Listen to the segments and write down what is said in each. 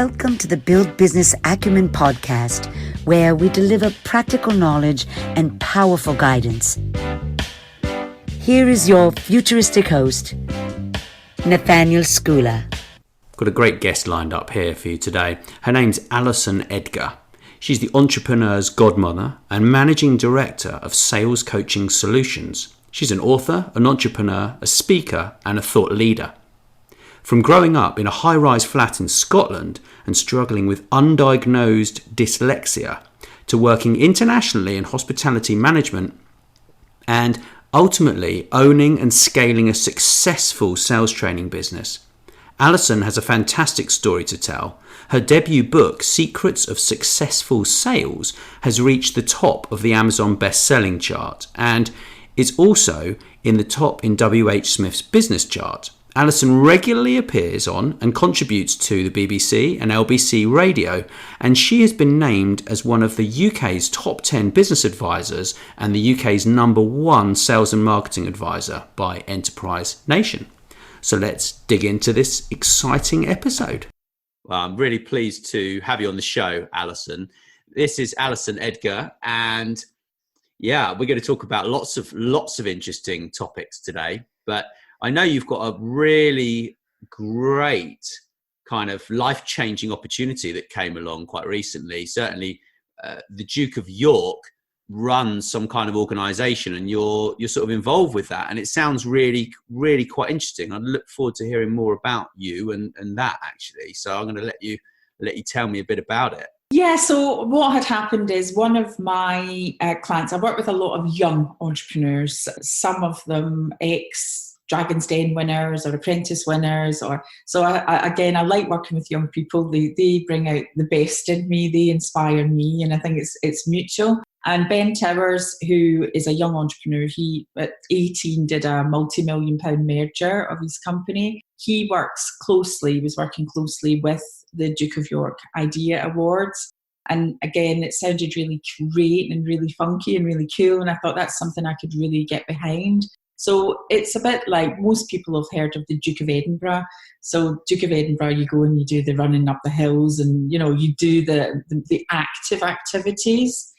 Welcome to the Build Business Acumen podcast, where we deliver practical knowledge and powerful guidance. Here is your futuristic host, Nathaniel Schooler. Got a great guest lined up here for you today. Her name's Alison Edgar. She's the entrepreneur's godmother and managing director of Sales Coaching Solutions. She's an author, an entrepreneur, a speaker, and a thought leader. From growing up in a high-rise flat in Scotland and struggling with undiagnosed dyslexia, to working internationally in hospitality management and ultimately owning and scaling a successful sales training business, Alison has a fantastic story to tell. Her debut book, Secrets of Successful Sales, has reached the top of the Amazon best-selling chart and is also in the top in WH Smith's business chart. Alison regularly appears on and contributes to the BBC and LBC Radio, and she has been named as one of the UK's top 10 business advisors and the UK's number one sales and marketing advisor by Enterprise Nation. So let's dig into this exciting episode. Well, I'm really pleased to have you on the show, Alison. This is Alison Edgar, and yeah, we're going to talk about lots of interesting topics today, but I know you've got a really great kind of life-changing opportunity that came along quite recently. Certainly, the Duke of York runs some kind of organisation, and you're sort of involved with that. And it sounds really, really quite interesting. I look forward to hearing more about you and that actually. So I'm going to let you tell me a bit about it. Yeah, so what had happened is one of my clients, I work with a lot of young entrepreneurs, some of them Dragon's Den winners or apprentice winners, I like working with young people. They bring out the best in me, they inspire me, and I think it's mutual. And Ben Towers, who is a young entrepreneur, he at 18 did a multi-million-pound merger of his company. He was working closely with the Duke of York Idea Awards. And again, it sounded really great and really funky and really cool. And I thought that's something I could really get behind. So it's a bit like most people have heard of the Duke of Edinburgh. So Duke of Edinburgh, you go and you do the running up the hills and, you know, you do the active activities.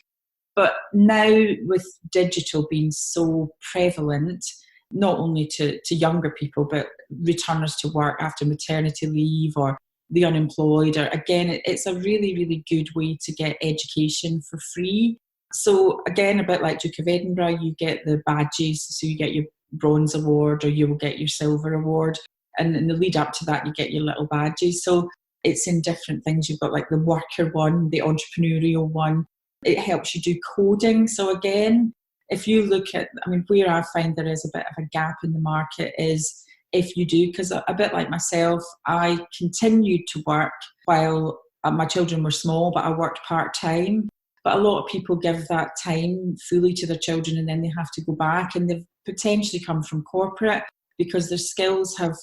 But now with digital being so prevalent, not only to younger people, but returners to work after maternity leave or the unemployed, or again, it's a really, really good way to get education for free. So again, a bit like Duke of Edinburgh, you get the badges. So you get your bronze award or you will get your silver award. And in the lead up to that, you get your little badges. So it's in different things. You've got like the worker one, the entrepreneurial one. It helps you do coding. So again, if you look at, where I find there is a bit of a gap in the market is if you do, because a bit like myself, I continued to work while my children were small, but I worked part-time. But a lot of people give that time fully to their children and then they have to go back, and they've potentially come from corporate because their skills have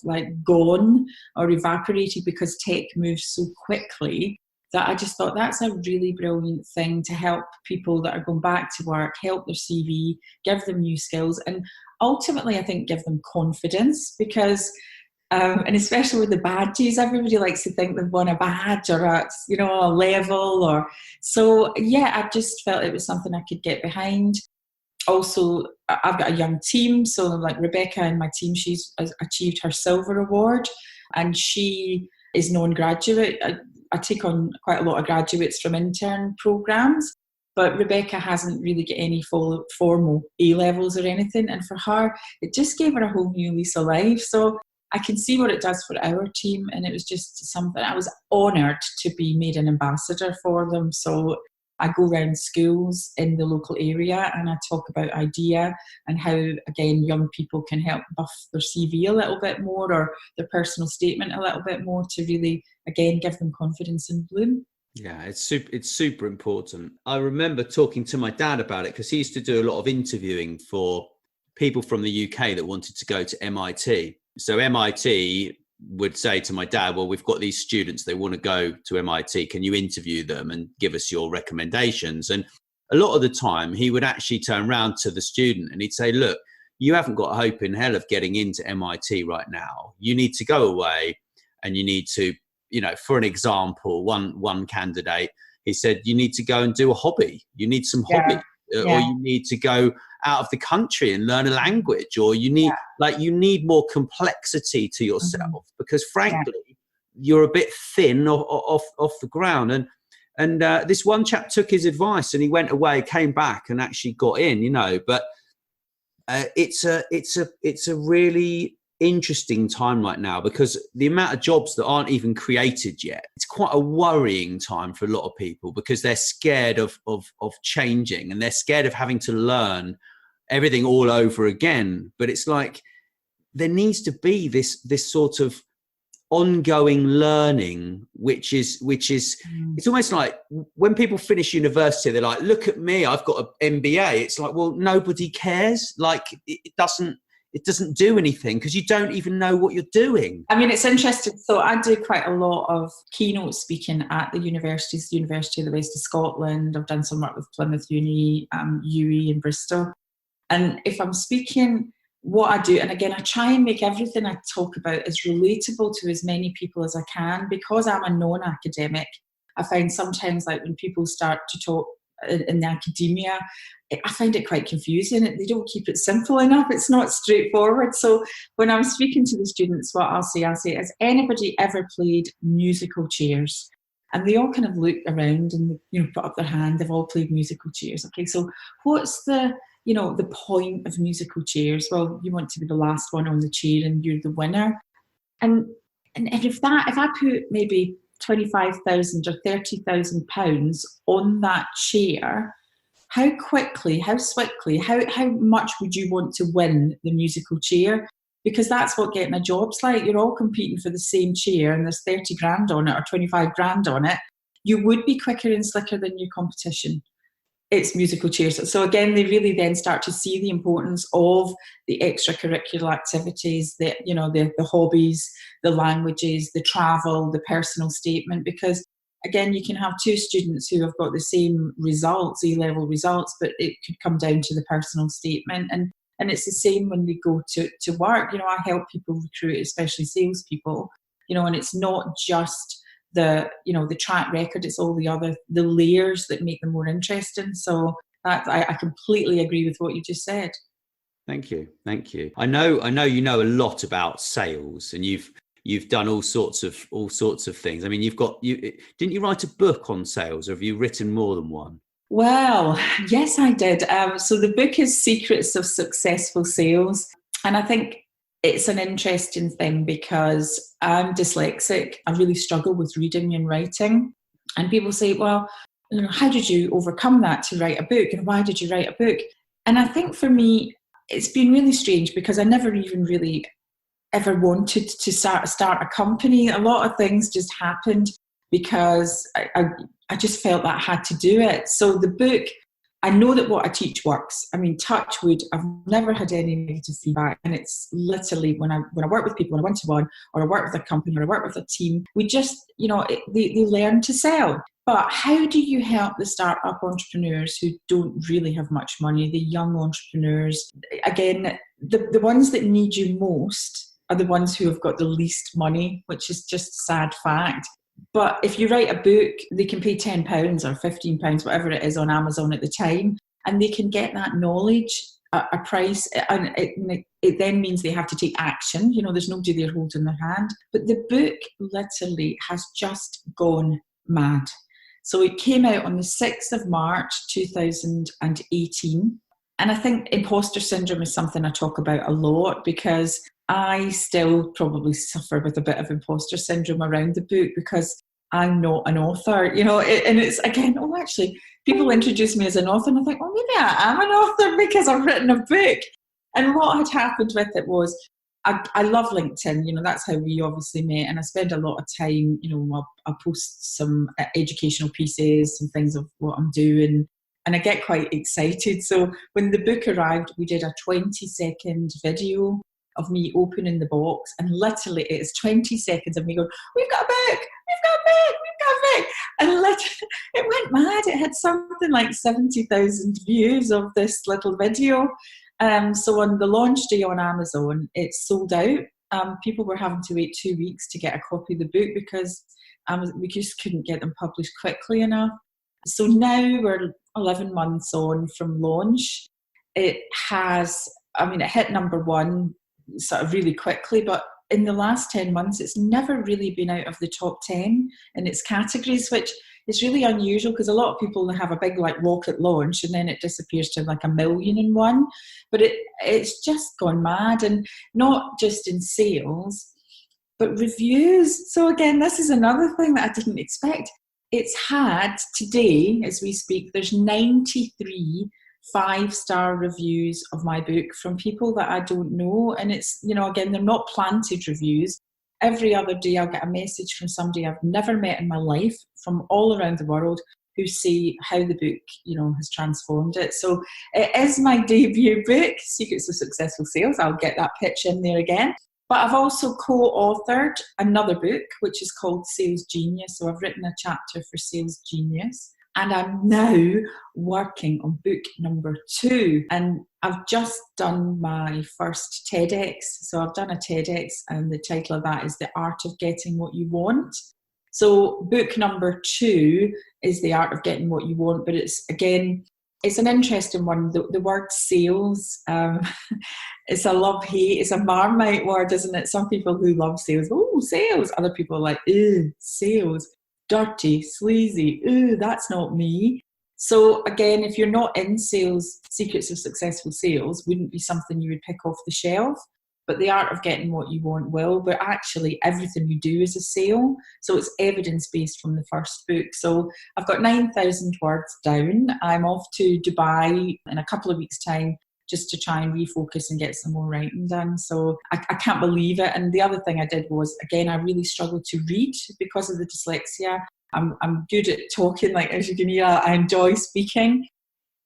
gone or evaporated because tech moves so quickly that I just thought that's a really brilliant thing to help people that are going back to work, help their CV, give them new skills, and ultimately I think give them confidence because and especially with the badges, everybody likes to think they've won a badge or a level or so. Yeah, I just felt it was something I could get behind. Also, I've got a young team, so like Rebecca in my team, she's achieved her silver award, and she is non-graduate. I take on quite a lot of graduates from intern programs, but Rebecca hasn't really got any formal A-levels or anything, and for her, it just gave her a whole new lease of life. So I can see what it does for our team, and it was just something. I was honoured to be made an ambassador for them. So I go around schools in the local area and I talk about idea and how, again, young people can help buff their CV a little bit more or their personal statement a little bit more to really, again, give them confidence and bloom. Yeah, it's super important. I remember talking to my dad about it because he used to do a lot of interviewing for people from the UK that wanted to go to MIT. So MIT would say to my dad, well, we've got these students, they want to go to MIT. Can you interview them and give us your recommendations? And a lot of the time he would actually turn around to the student and he'd say, look, you haven't got a hope in hell of getting into MIT right now. You need to go away and you need to for an example, one candidate, he said, you need to go and do a hobby. You need some hobby, or you need to go out of the country and learn a language, or you need more complexity to yourself, because frankly, you're a bit thin off the ground. And this one chap took his advice and he went away, came back and actually got in, but it's a really interesting time right now, because the amount of jobs that aren't even created yet, it's quite a worrying time for a lot of people, because they're scared of changing, and they're scared of having to learn everything all over again. But it's like there needs to be this sort of ongoing learning, which is it's almost like when people finish university, they're like, look at me, I've got an MBA. It's like, well, nobody cares. Like it doesn't do anything, because you don't even know what you're doing. I mean, it's interesting. So I do quite a lot of keynote speaking at the universities, the University of the West of Scotland. I've done some work with Plymouth Uni, UE in Bristol. And if I'm speaking, what I do, and again, I try and make everything I talk about as relatable to as many people as I can, because I'm a non-academic. I find sometimes, like when people start to talk in the academia, I find it quite confusing. They don't keep it simple enough. It's not straightforward. So when I'm speaking to the students, what I'll say, has anybody ever played musical chairs? And they all kind of look around and put up their hand. They've all played musical chairs. Okay, so what's the point of musical chairs? Well, you want to be the last one on the chair and you're the winner. And if I put maybe 25,000 or 30,000 pounds on that chair, how quickly, how swiftly, how much would you want to win the musical chair? Because that's what getting a job's like. You're all competing for the same chair and there's 30 grand on it or 25 grand on it. You would be quicker and slicker than your competition. It's musical chairs. So again, they really then start to see the importance of the extracurricular activities, the hobbies, the languages, the travel, the personal statement, because again, you can have two students who have got the same results, A-level results, but it could come down to the personal statement. And it's the same when they go to work. I help people recruit, especially salespeople, and it's not just the track record, it's all the layers that make them more interesting. So I completely agree with what you just said. Thank you. I know you know a lot about sales, and you've done all sorts of things. I mean, didn't you write a book on sales, or have you written more than one? Well, yes, I did. So the book is Secrets of Successful Sales. And I think it's an interesting thing because I'm dyslexic. I really struggle with reading and writing. And people say, well, how did you overcome that to write a book? And why did you write a book? And I think for me, it's been really strange because I never even really ever wanted to start a company. A lot of things just happened because I just felt that I had to do it. So the book, I know that what I teach works. I mean, touch wood, I've never had any negative feedback. And it's literally when I work with people, when I one-to-one, or I work with a company, or I work with a team, we just, they learn to sell. But how do you help the startup entrepreneurs who don't really have much money, the young entrepreneurs? Again, the ones that need you most are the ones who have got the least money, which is just a sad fact. But if you write a book, they can pay £10 or £15, whatever it is, on Amazon at the time, and they can get that knowledge at a price. And it then means they have to take action. There's nobody there holding their hand. But the book literally has just gone mad. So it came out on the 6th of March 2018. And I think imposter syndrome is something I talk about a lot because I still probably suffer with a bit of imposter syndrome around the book because I'm not an author, and it's again, actually, people introduce me as an author and I think, maybe I am an author because I've written a book. And what had happened with it was I love LinkedIn, that's how we obviously met. And I spend a lot of time, I'll post some educational pieces, some things of what I'm doing. And I get quite excited. So when the book arrived, we did a 20-second video of me opening the box, and literally it is 20 seconds of me going, we've got a book, we've got a book, we've got a book. And literally, it went mad. It had something like 70,000 views of this little video. So on the launch day on Amazon, it sold out. People were having to wait 2 weeks to get a copy of the book because We just couldn't get them published quickly enough. So now we're 11 months on from launch. It hit number one sort of really quickly, but in the last 10 months, it's never really been out of the top 10 in its categories, which is really unusual because a lot of people have a big like rocket launch and then it disappears to like 1 million in one. But it's just gone mad, and not just in sales, but reviews. So again, this is another thing that I didn't expect. It's had today, as we speak, there's 93 5-star reviews of my book from people that I don't know. And it's, again, they're not planted reviews. Every other day I'll get a message from somebody I've never met in my life from all around the world who say how the book, has transformed it. So it is my debut book, Secrets of Successful Sales. I'll get that pitch in there again. But I've also co-authored another book, which is called Sales Genius. So I've written a chapter for Sales Genius. And I'm now working on book number 2. And I've just done my first TEDx. So I've done a TEDx, and the title of that is The Art of Getting What You Want. So book number 2 is The Art of Getting What You Want. But it's an interesting one. The word sales, it's a love-hate. It's a Marmite word, isn't it? Some people who love sales, oh, sales. Other people are like, ew, sales. Dirty, sleazy, ooh, that's not me. So again, if you're not in sales, Secrets of Successful Sales wouldn't be something you would pick off the shelf, but The Art of Getting What You Want will. But actually everything you do is a sale. So it's evidence-based from the first book. So I've got 9,000 words down. I'm off to Dubai in a couple of weeks' time just to try and refocus and get some more writing done. So I can't believe it. And the other thing I did was, again, I really struggled to read because of the dyslexia. I'm good at talking, like as you can hear, I enjoy speaking.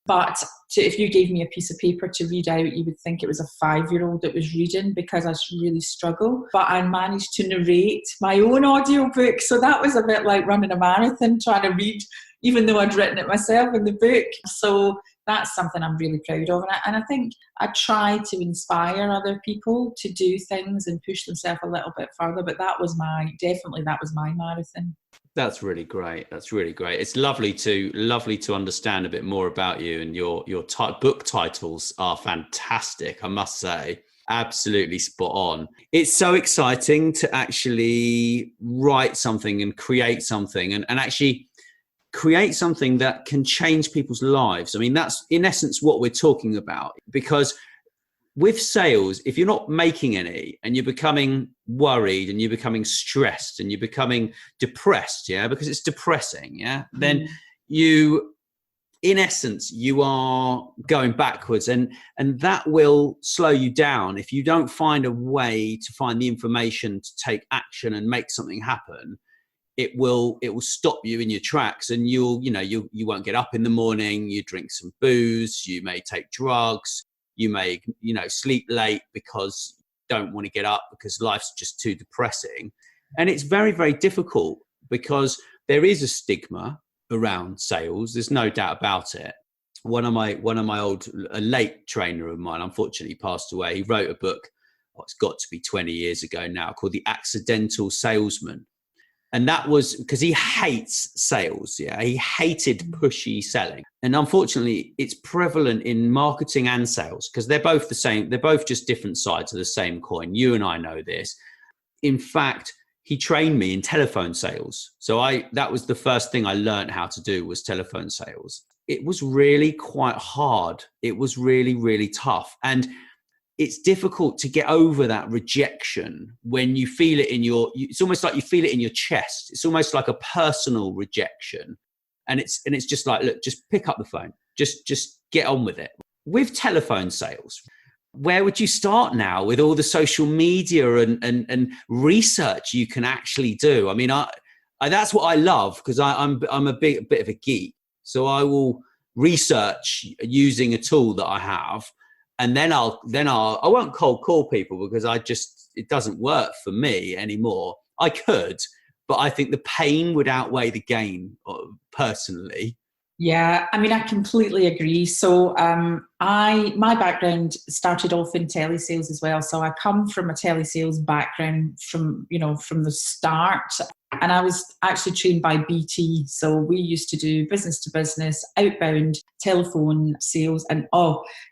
But if you gave me a piece of paper to read out, you would think it was a 5-year-old that was reading because I really struggle. But I managed to narrate my own audiobook. So that was a bit like running a marathon, trying to read, even though I'd written it myself in the book. So that's something I'm really proud of. And I think I try to inspire other people to do things and push themselves a little bit further. But that was my marathon. That's really great. That's really great. It's lovely to understand a bit more about you, and your book titles are fantastic, I must say. Absolutely spot on. It's so exciting to actually write something and create something and actually create something that can change people's lives. I mean, that's in essence what we're talking about, because with sales, if you're not making any and you're becoming worried and you're becoming stressed and you're becoming depressed, because it's depressing, then you, in essence, you are going backwards, and that will slow you down if you don't find a way to find the information to take action and make something happen. It will stop you in your tracks, and you won't get up in the morning. You drink some booze, you may take drugs, you may sleep late because you don't want to get up because life's just too depressing. And it's very, very difficult because there is a stigma around sales. There's no doubt about it. One of my a late trainer of mine, unfortunately passed away. He wrote a book, it's got to be 20 years ago now, called The Accidental Salesman. And that was because he hates sales. He hated pushy selling. And unfortunately, it's prevalent in marketing and sales because they're both the same. They're both just different sides of the same coin. You and I know this. In fact, he trained me in telephone sales. So that was the first thing I learned how to do, was telephone sales. It was really quite hard. It was really, really tough. And it's difficult to get over that rejection when you feel it it's almost like you feel it in your chest. It's almost like a personal rejection. And it's just like, look, just pick up the phone. Just get on with it. With telephone sales, where would you start now with all the social media and research you can actually do? I mean, that's what I love, because I'm a bit of a geek. So I will research using a tool that I have. And then I won't cold call people because it doesn't work for me anymore. I could, but I think the pain would outweigh the gain personally. Yeah, I mean, I completely agree. So, my background started off in telesales as well. So I come from a telesales background from the start, and I was actually trained by BT. So we used to do business to business, outbound telephone sales, and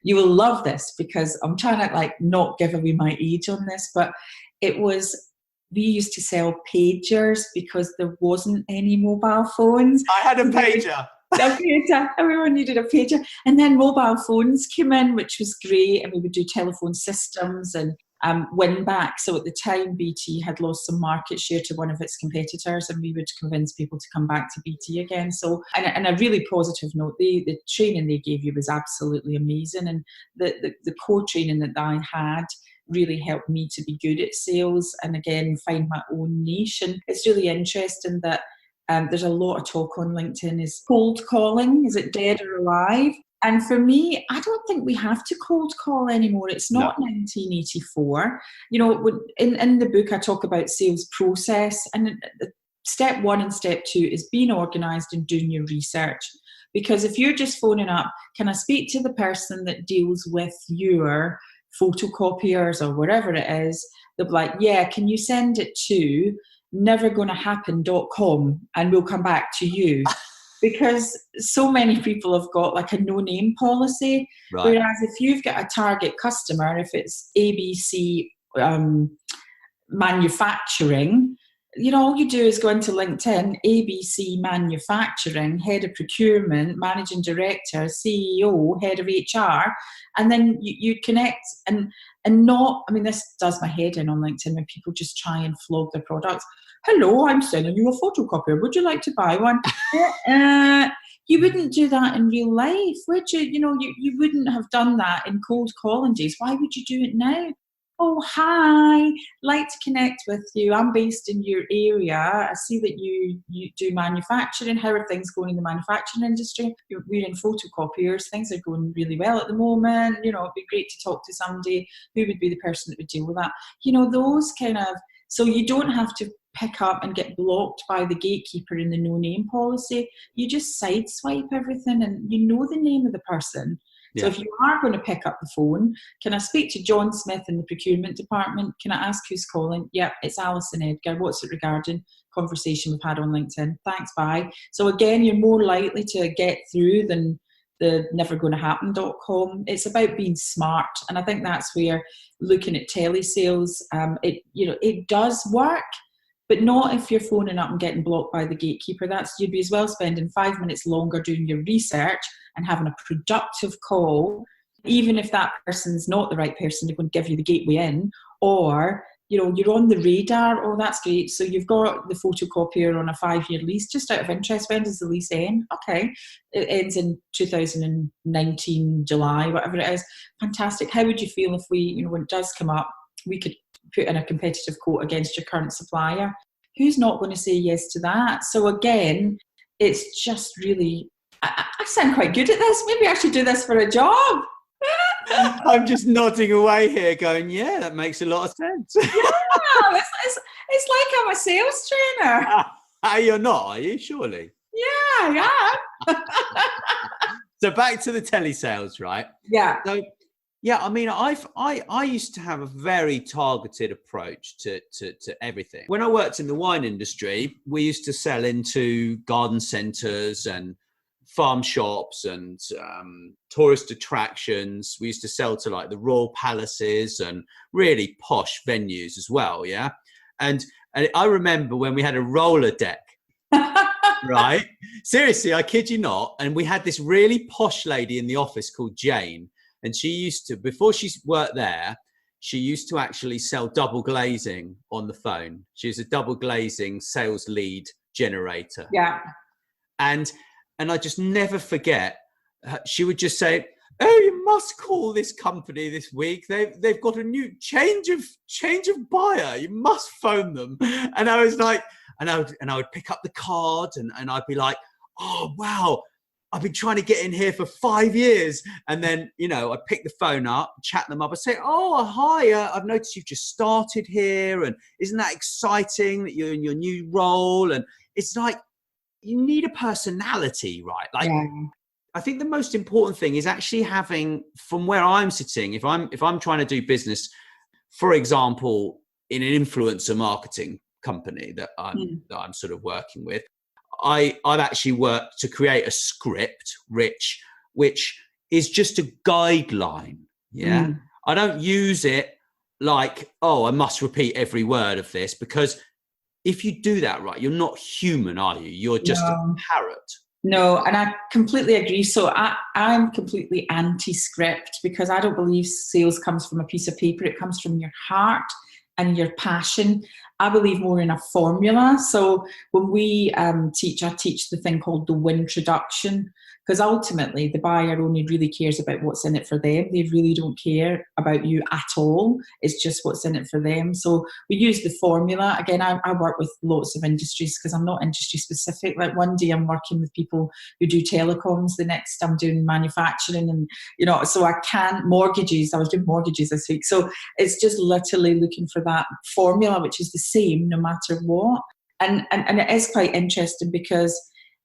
you will love this because I'm trying to like not give away my age on this, but it was. We used to sell pagers because there wasn't any mobile phones. I had a pager. A pager. Everyone needed a pager. And then mobile phones came in, which was great. And we would do telephone systems and win back. So at the time, BT had lost some market share to one of its competitors, and we would convince people to come back to BT again. So, and a really positive note, the training they gave you was absolutely amazing. And the core training that I had really helped me to be good at sales and again find my own niche. And it's really interesting that there's a lot of talk on LinkedIn is cold calling. Is it dead or alive? And for me, I don't think we have to cold call anymore. It's not 1984. You know, in the book, I talk about sales process. And step 1 and step 2 is being organised and doing your research. Because if you're just phoning up, can I speak to the person that deals with your photocopiers or wherever it is? They'll be like, yeah, can you send it to nevergonnahappen.com and we'll come back to you. Because so many people have got like a no-name policy. Right. Whereas if you've got a target customer, if it's ABC manufacturing, you know, all you do is go into LinkedIn, ABC manufacturing, head of procurement, managing director, CEO, head of HR, and then you connect and not, I mean, this does my head in on LinkedIn when people just try and flog their products. Hello, I'm selling you a photocopier. Would you like to buy one? You wouldn't do that in real life, would you? You know, you wouldn't have done that in cold calling days. Why would you do it now? Oh, hi, like to connect with you. I'm based in your area. I see that you do manufacturing. How are things going in the manufacturing industry? We're in photocopiers. Things are going really well at the moment. You know, it'd be great to talk to somebody. Who would be the person that would deal with that? You know, those kind of, so you don't have to pick up and get blocked by the gatekeeper in the no-name policy. You just sideswipe everything and you know the name of the person. Yeah. So if you are going to pick up the phone, can I speak to John Smith in the procurement department? Can I ask who's calling? Yep, it's Alison Edgar. What's it regarding? Conversation we've had on LinkedIn. Thanks, bye. So again, you're more likely to get through than the nevergonnahappen.com. It's about being smart. And I think that's where looking at telesales, it does work, but not if you're phoning up and getting blocked by the gatekeeper. You'd be as well spending 5 minutes longer doing your research and having a productive call, even if that person's not the right person, they're going to give you the gateway in, or, you know, you're on the radar. Oh, that's great. So you've got the photocopier on a 5-year lease. Just out of interest, when does the lease end? Okay. It ends in 2019, July, whatever it is. Fantastic. How would you feel if we, you know, when it does come up, we could put in a competitive quote against your current supplier? Who's not going to say yes to that? So again, it's just really, I sound quite good at this. Maybe I should do this for a job. I'm just nodding away here going, yeah, that makes a lot of sense. Yeah, it's like I'm a sales trainer. You're not, are you? Surely. Yeah, yeah. So back to the telesales, right? Yeah. So, yeah, I mean, I used to have a very targeted approach to everything. When I worked in the wine industry, we used to sell into garden centres and farm shops and tourist attractions. We used to sell to like the royal palaces and really posh venues as well, yeah? And I remember when we had a roller deck, right? Seriously, I kid you not. And we had this really posh lady in the office called Jane. And she used to, before she worked there, she used to actually sell double glazing on the phone. She was a double glazing sales lead generator. Yeah. And I just never forget, she would just say, oh, you must call this company this week. They've got a new change of buyer. You must phone them. And I was like, and I would pick up the card and I'd be like, oh, wow. I've been trying to get in here for 5 years. And then, you know, I pick the phone up, chat them up. I say, oh, hi, I've noticed you've just started here. And isn't that exciting that you're in your new role? And it's like, you need a personality, right? Like, Yeah. I think the most important thing is actually having, from where I'm sitting, if I'm trying to do business, for example, in an influencer marketing company that I'm sort of working with, I've actually worked to create a script, which is just a guideline. Yeah. I don't use it like, oh, I must repeat every word of this, because if you do that, right, you're not human, are you? You're just a parrot. No, and I completely agree. So I'm completely anti-script, because I don't believe sales comes from a piece of paper. It comes from your heart and your passion. I believe more in a formula. So when we I teach the thing called the Wintroduction, because ultimately the buyer only really cares about what's in it for them. They really don't care about you at all. It's just what's in it for them. So we use the formula. Again, I work with lots of industries because I'm not industry specific. Like one day I'm working with people who do telecoms, the next I'm doing manufacturing, and so I can't mortgages. I was doing mortgages this week. So it's just literally looking for that formula, which is the same no matter what. And it is quite interesting because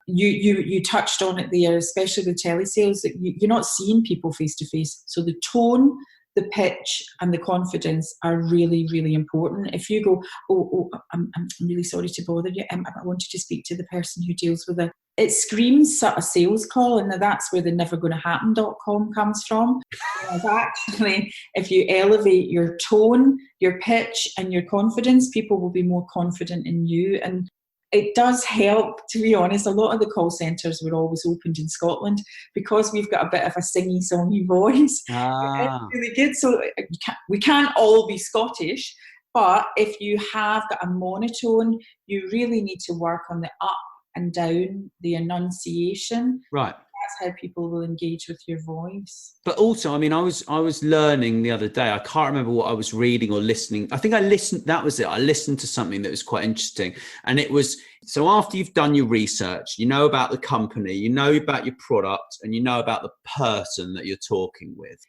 you touched on it there, especially with telesales, that you're not seeing people face to face. So the tone, the pitch, and the confidence are really, really important. If you go, I'm really sorry to bother you, I wanted to speak to the person who deals with it. It screams sort of sales call, and that's where the nevergonnahappen.com comes from. Actually, if you elevate your tone, your pitch, and your confidence, people will be more confident in you. And it does help, to be honest. A lot of the call centres were always opened in Scotland because we've got a bit of a singy, songy voice. It's really good. So we can't all be Scottish, but if you have got a monotone, you really need to work on the up and down, the enunciation. Right. That's how people will engage with your voice. But also, I mean, I was learning the other day. I can't remember what I was reading or listening. I think I listened. That was it. I listened to something that was quite interesting, and it was, so after you've done your research, you know about the company, you know about your product, and you know about the person that you're talking with.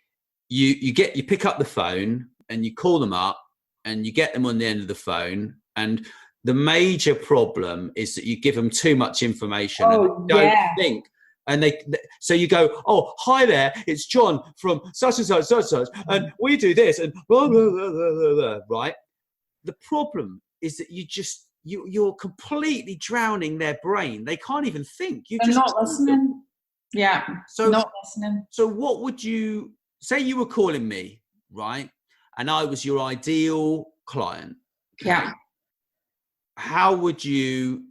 You pick up the phone and you call them up, and you get them on the end of the phone, and the major problem is that you give them too much information and they don't think. And so you go, oh, hi there, it's John from such and such, such and such, and we do this, and blah, blah, blah, blah, blah, right? The problem is that you're completely drowning their brain. They can't even think. They're not listening. Yeah, so not listening. So what would you say? You were calling me, right? And I was your ideal client. Okay? Yeah. How would you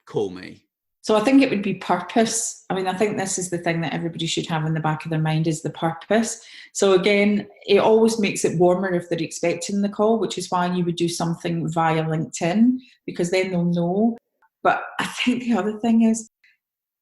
call me? So I think it would be purpose. I mean, I think this is the thing that everybody should have in the back of their mind, is the purpose. So again, it always makes it warmer if they're expecting the call, which is why you would do something via LinkedIn, because then they'll know. But I think the other thing is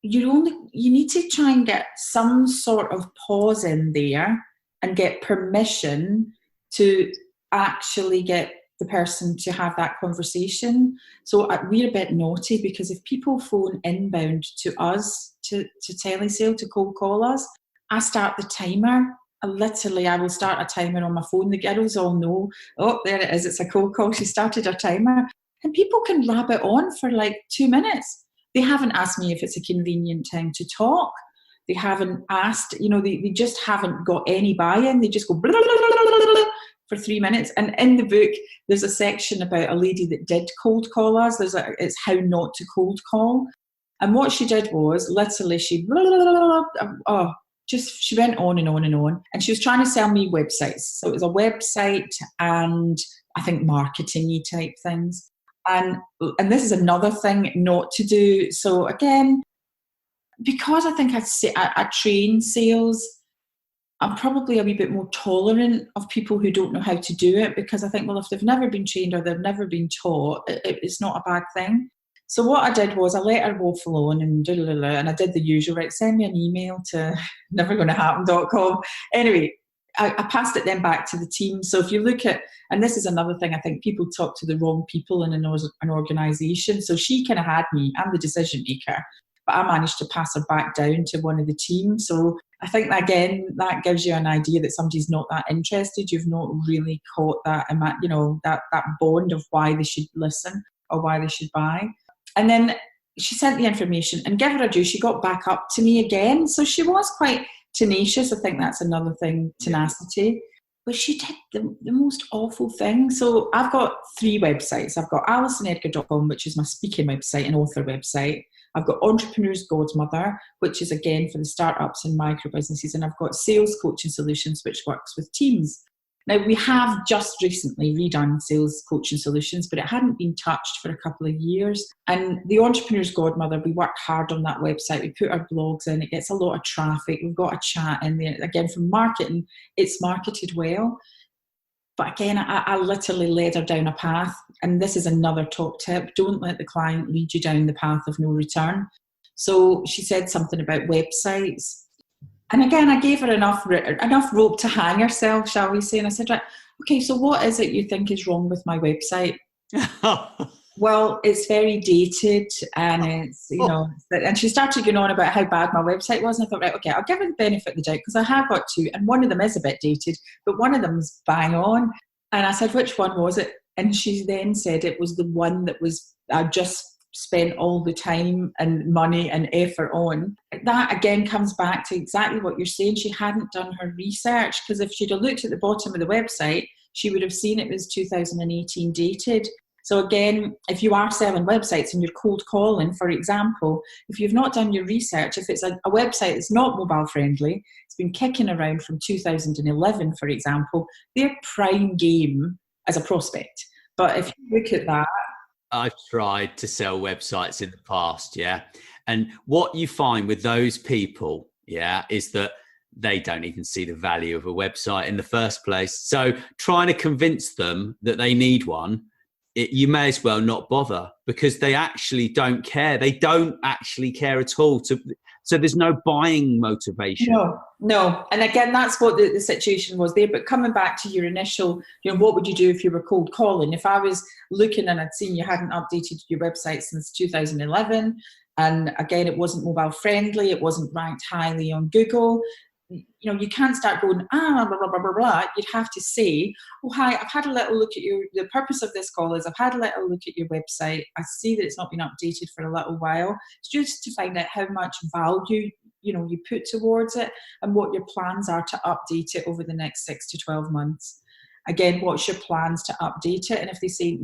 you need to try and get some sort of pause in there and get permission to actually get the person to have that conversation. So we're a bit naughty, because if people phone inbound to us to telesale, to cold call us, I start the timer. I will start a timer on my phone. The girls all know, oh, there it is, it's a cold call. She started her timer. And people can rabbit on for like 2 minutes. They haven't asked me if it's a convenient time to talk. They haven't asked, they just haven't got any buy-in. They just go blah, blah, blah, blah, blah, blah, for 3 minutes. And in the book, there's a section about a lady that did cold call us. It's how not to cold call. And what she did was, literally, she went on and on and on. And she was trying to sell me websites. So it was a website and I think marketing-y type things. And this is another thing not to do. So again, because I think I train sales, I'm probably a wee bit more tolerant of people who don't know how to do it, because I think, well, if they've never been trained or they've never been taught, it's not a bad thing. So what I did was I let her waffle on and I did the usual, right, send me an email to nevergonnahappen.com. Anyway, I passed it then back to the team. So if you look at, and this is another thing, I think people talk to the wrong people in an organisation. So she kind of had me, I'm the decision maker, but I managed to pass her back down to one of the team. So I think, again, that gives you an idea that somebody's not that interested. You've not really caught that, that bond of why they should listen or why they should buy. And then she sent the information, and give her a due, she got back up to me again. So she was quite tenacious. I think that's another thing, tenacity. But she did the most awful thing. So I've got 3 websites. I've got AlisonEdgar.com, which is my speaking website and author website. I've got Entrepreneurs Godmother, which is again for the startups and micro businesses. And I've got Sales Coaching Solutions, which works with teams. Now, we have just recently redone Sales Coaching Solutions, but it hadn't been touched for a couple of years. And the Entrepreneur's Godmother, we worked hard on that website. We put our blogs in. It gets a lot of traffic. We've got a chat in there. Again, from marketing, it's marketed well. But again, I literally led her down a path. And this is another top tip. Don't let the client lead you down the path of no return. So she said something about websites. And again, I gave her enough rope to hang herself, shall we say. And I said, right, okay, so what is it you think is wrong with my website? Well, it's very dated, and it's, and she started going on about how bad my website was. And I thought, right, okay, I'll give her the benefit of the doubt, because I have got 2, and one of them is a bit dated, but one of them's bang on. And I said, which one was it? And she then said it was the one that was, I just spent all the time and money and effort on. That again comes back to exactly what you're saying. She hadn't done her research, because if she'd have looked at the bottom of the website, she would have seen it was 2018 dated. So again, if you are selling websites and you're cold calling, for example, if you've not done your research, if it's a website that's not mobile friendly, it's been kicking around from 2011, for example, they're prime game as a prospect. But if you look at that, I've tried to sell websites in the past, and what you find with those people, is that they don't even see the value of a website in the first place. So trying to convince them that they need one, you may as well not bother, because they actually don't care. They don't actually care at all. So there's no buying motivation. No. And again, that's what the situation was there. But coming back to your initial, what would you do if you were cold calling? If I was looking and I'd seen you hadn't updated your website since 2011, and again, it wasn't mobile friendly, it wasn't ranked highly on Google, you can't start going, blah, blah, blah, blah, blah. You'd have to say, oh, hi, I've had a little look at the purpose of this call is I've had a little look at your website. I see that it's not been updated for a little while. It's just to find out how much value, you put towards it, and what your plans are to update it over the next 6 to 12 months. Again, what's your plans to update it? And if they say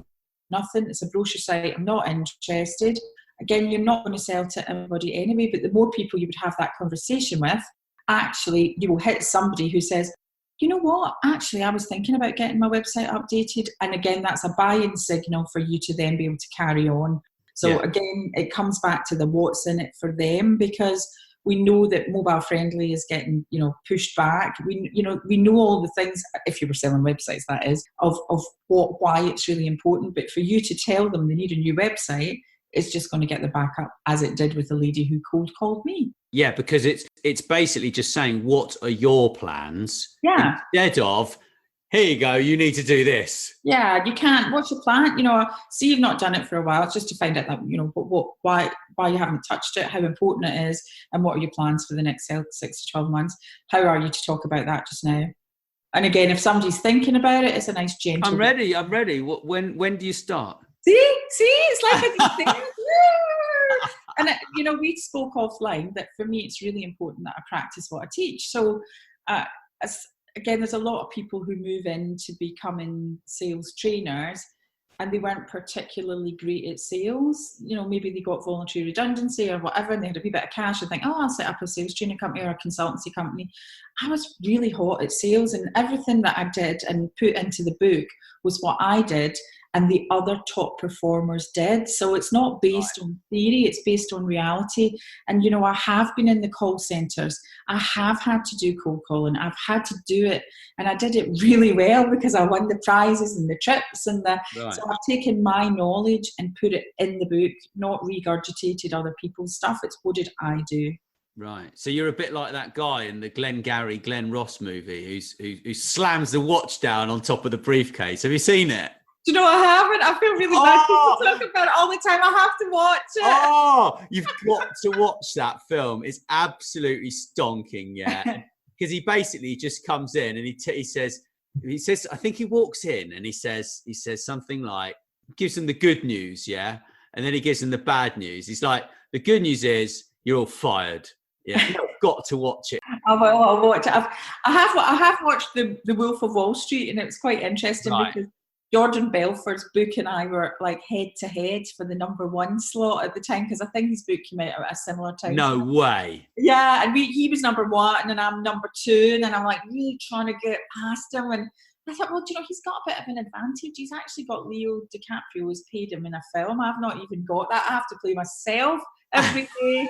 nothing, it's a brochure site, I'm not interested. Again, you're not going to sell to everybody anyway, but the more people you would have that conversation with, actually you will hit somebody who says, you know what, actually I was thinking about getting my website updated. And again, that's a buy-in signal for you to then be able to carry on. So again, it comes back to the what's in it for them, because we know that mobile friendly is getting, pushed back. We know all the things, if you were selling websites, that is, of why it's really important. But for you to tell them they need a new website, it's just going to get the back up, as it did with the lady who cold called me. Yeah, because it's basically just saying, what are your plans? Yeah. Instead of, here you go, you need to do this. Yeah, you can't. What's your plan? See, you've not done it for a while. It's just to find out that, why you haven't touched it, how important it is, and what are your plans for the next 6 to 12 months? How are you to talk about that just now? And again, if somebody's thinking about it, it's a nice gentle. I'm ready. When do you start? See, it's like a and we spoke offline that for me it's really important that I practice what I teach. So again, there's a lot of people who move into becoming sales trainers and they weren't particularly great at sales. Maybe they got voluntary redundancy or whatever, and they had a wee bit of cash and think, oh, I'll set up a sales training company or a consultancy company. I was really hot at sales, and everything that I did and put into the book was what I did and the other top performers did. So it's not based on theory, it's based on reality. And, I have been in the call centres. I have had to do cold calling. I've had to do it. And I did it really well because I won the prizes and the trips. So I've taken my knowledge and put it in the book, not regurgitated other people's stuff. It's what did I do? Right. So you're a bit like that guy in the Glenn Ross movie who slams the watch down on top of the briefcase. Have you seen it? Do you know I haven't? I feel really bad. People talk about it all the time. I have to watch it. Oh, you've got to watch that film. It's absolutely stonking, because he basically just comes in and he says, I think he walks in and he says something like, gives them the good news, And then he gives them the bad news. He's like, the good news is you're all fired. Yeah, you've got to watch it. I'll watch it. I have watched the Wolf of Wall Street, and it was quite interesting because Jordan Belfort's book and I were like head to head for the #1 slot at the time, because I think his book came out at a similar time. No way. Yeah, and he was #1 and I'm #2, and then I'm like really trying to get past him, and I thought, well, he's got a bit of an advantage. He's actually got Leo DiCaprio has paid him in a film. I've not even got that. I have to play myself every day.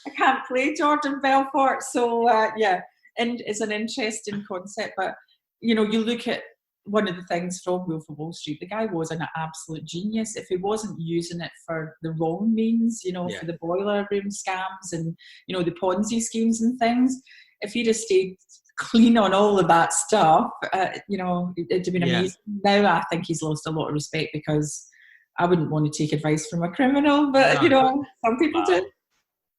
I can't play Jordan Belfort. So, and it's an interesting concept. But, you look at one of the things from Wolf of Wall Street, the guy was an absolute genius. If he wasn't using it for the wrong means, for the boiler room scams and, the Ponzi schemes and things, if he'd have stayed clean on all of that stuff, it'd have been amazing. Now I think he's lost a lot of respect, because I wouldn't want to take advice from a criminal, but some people do.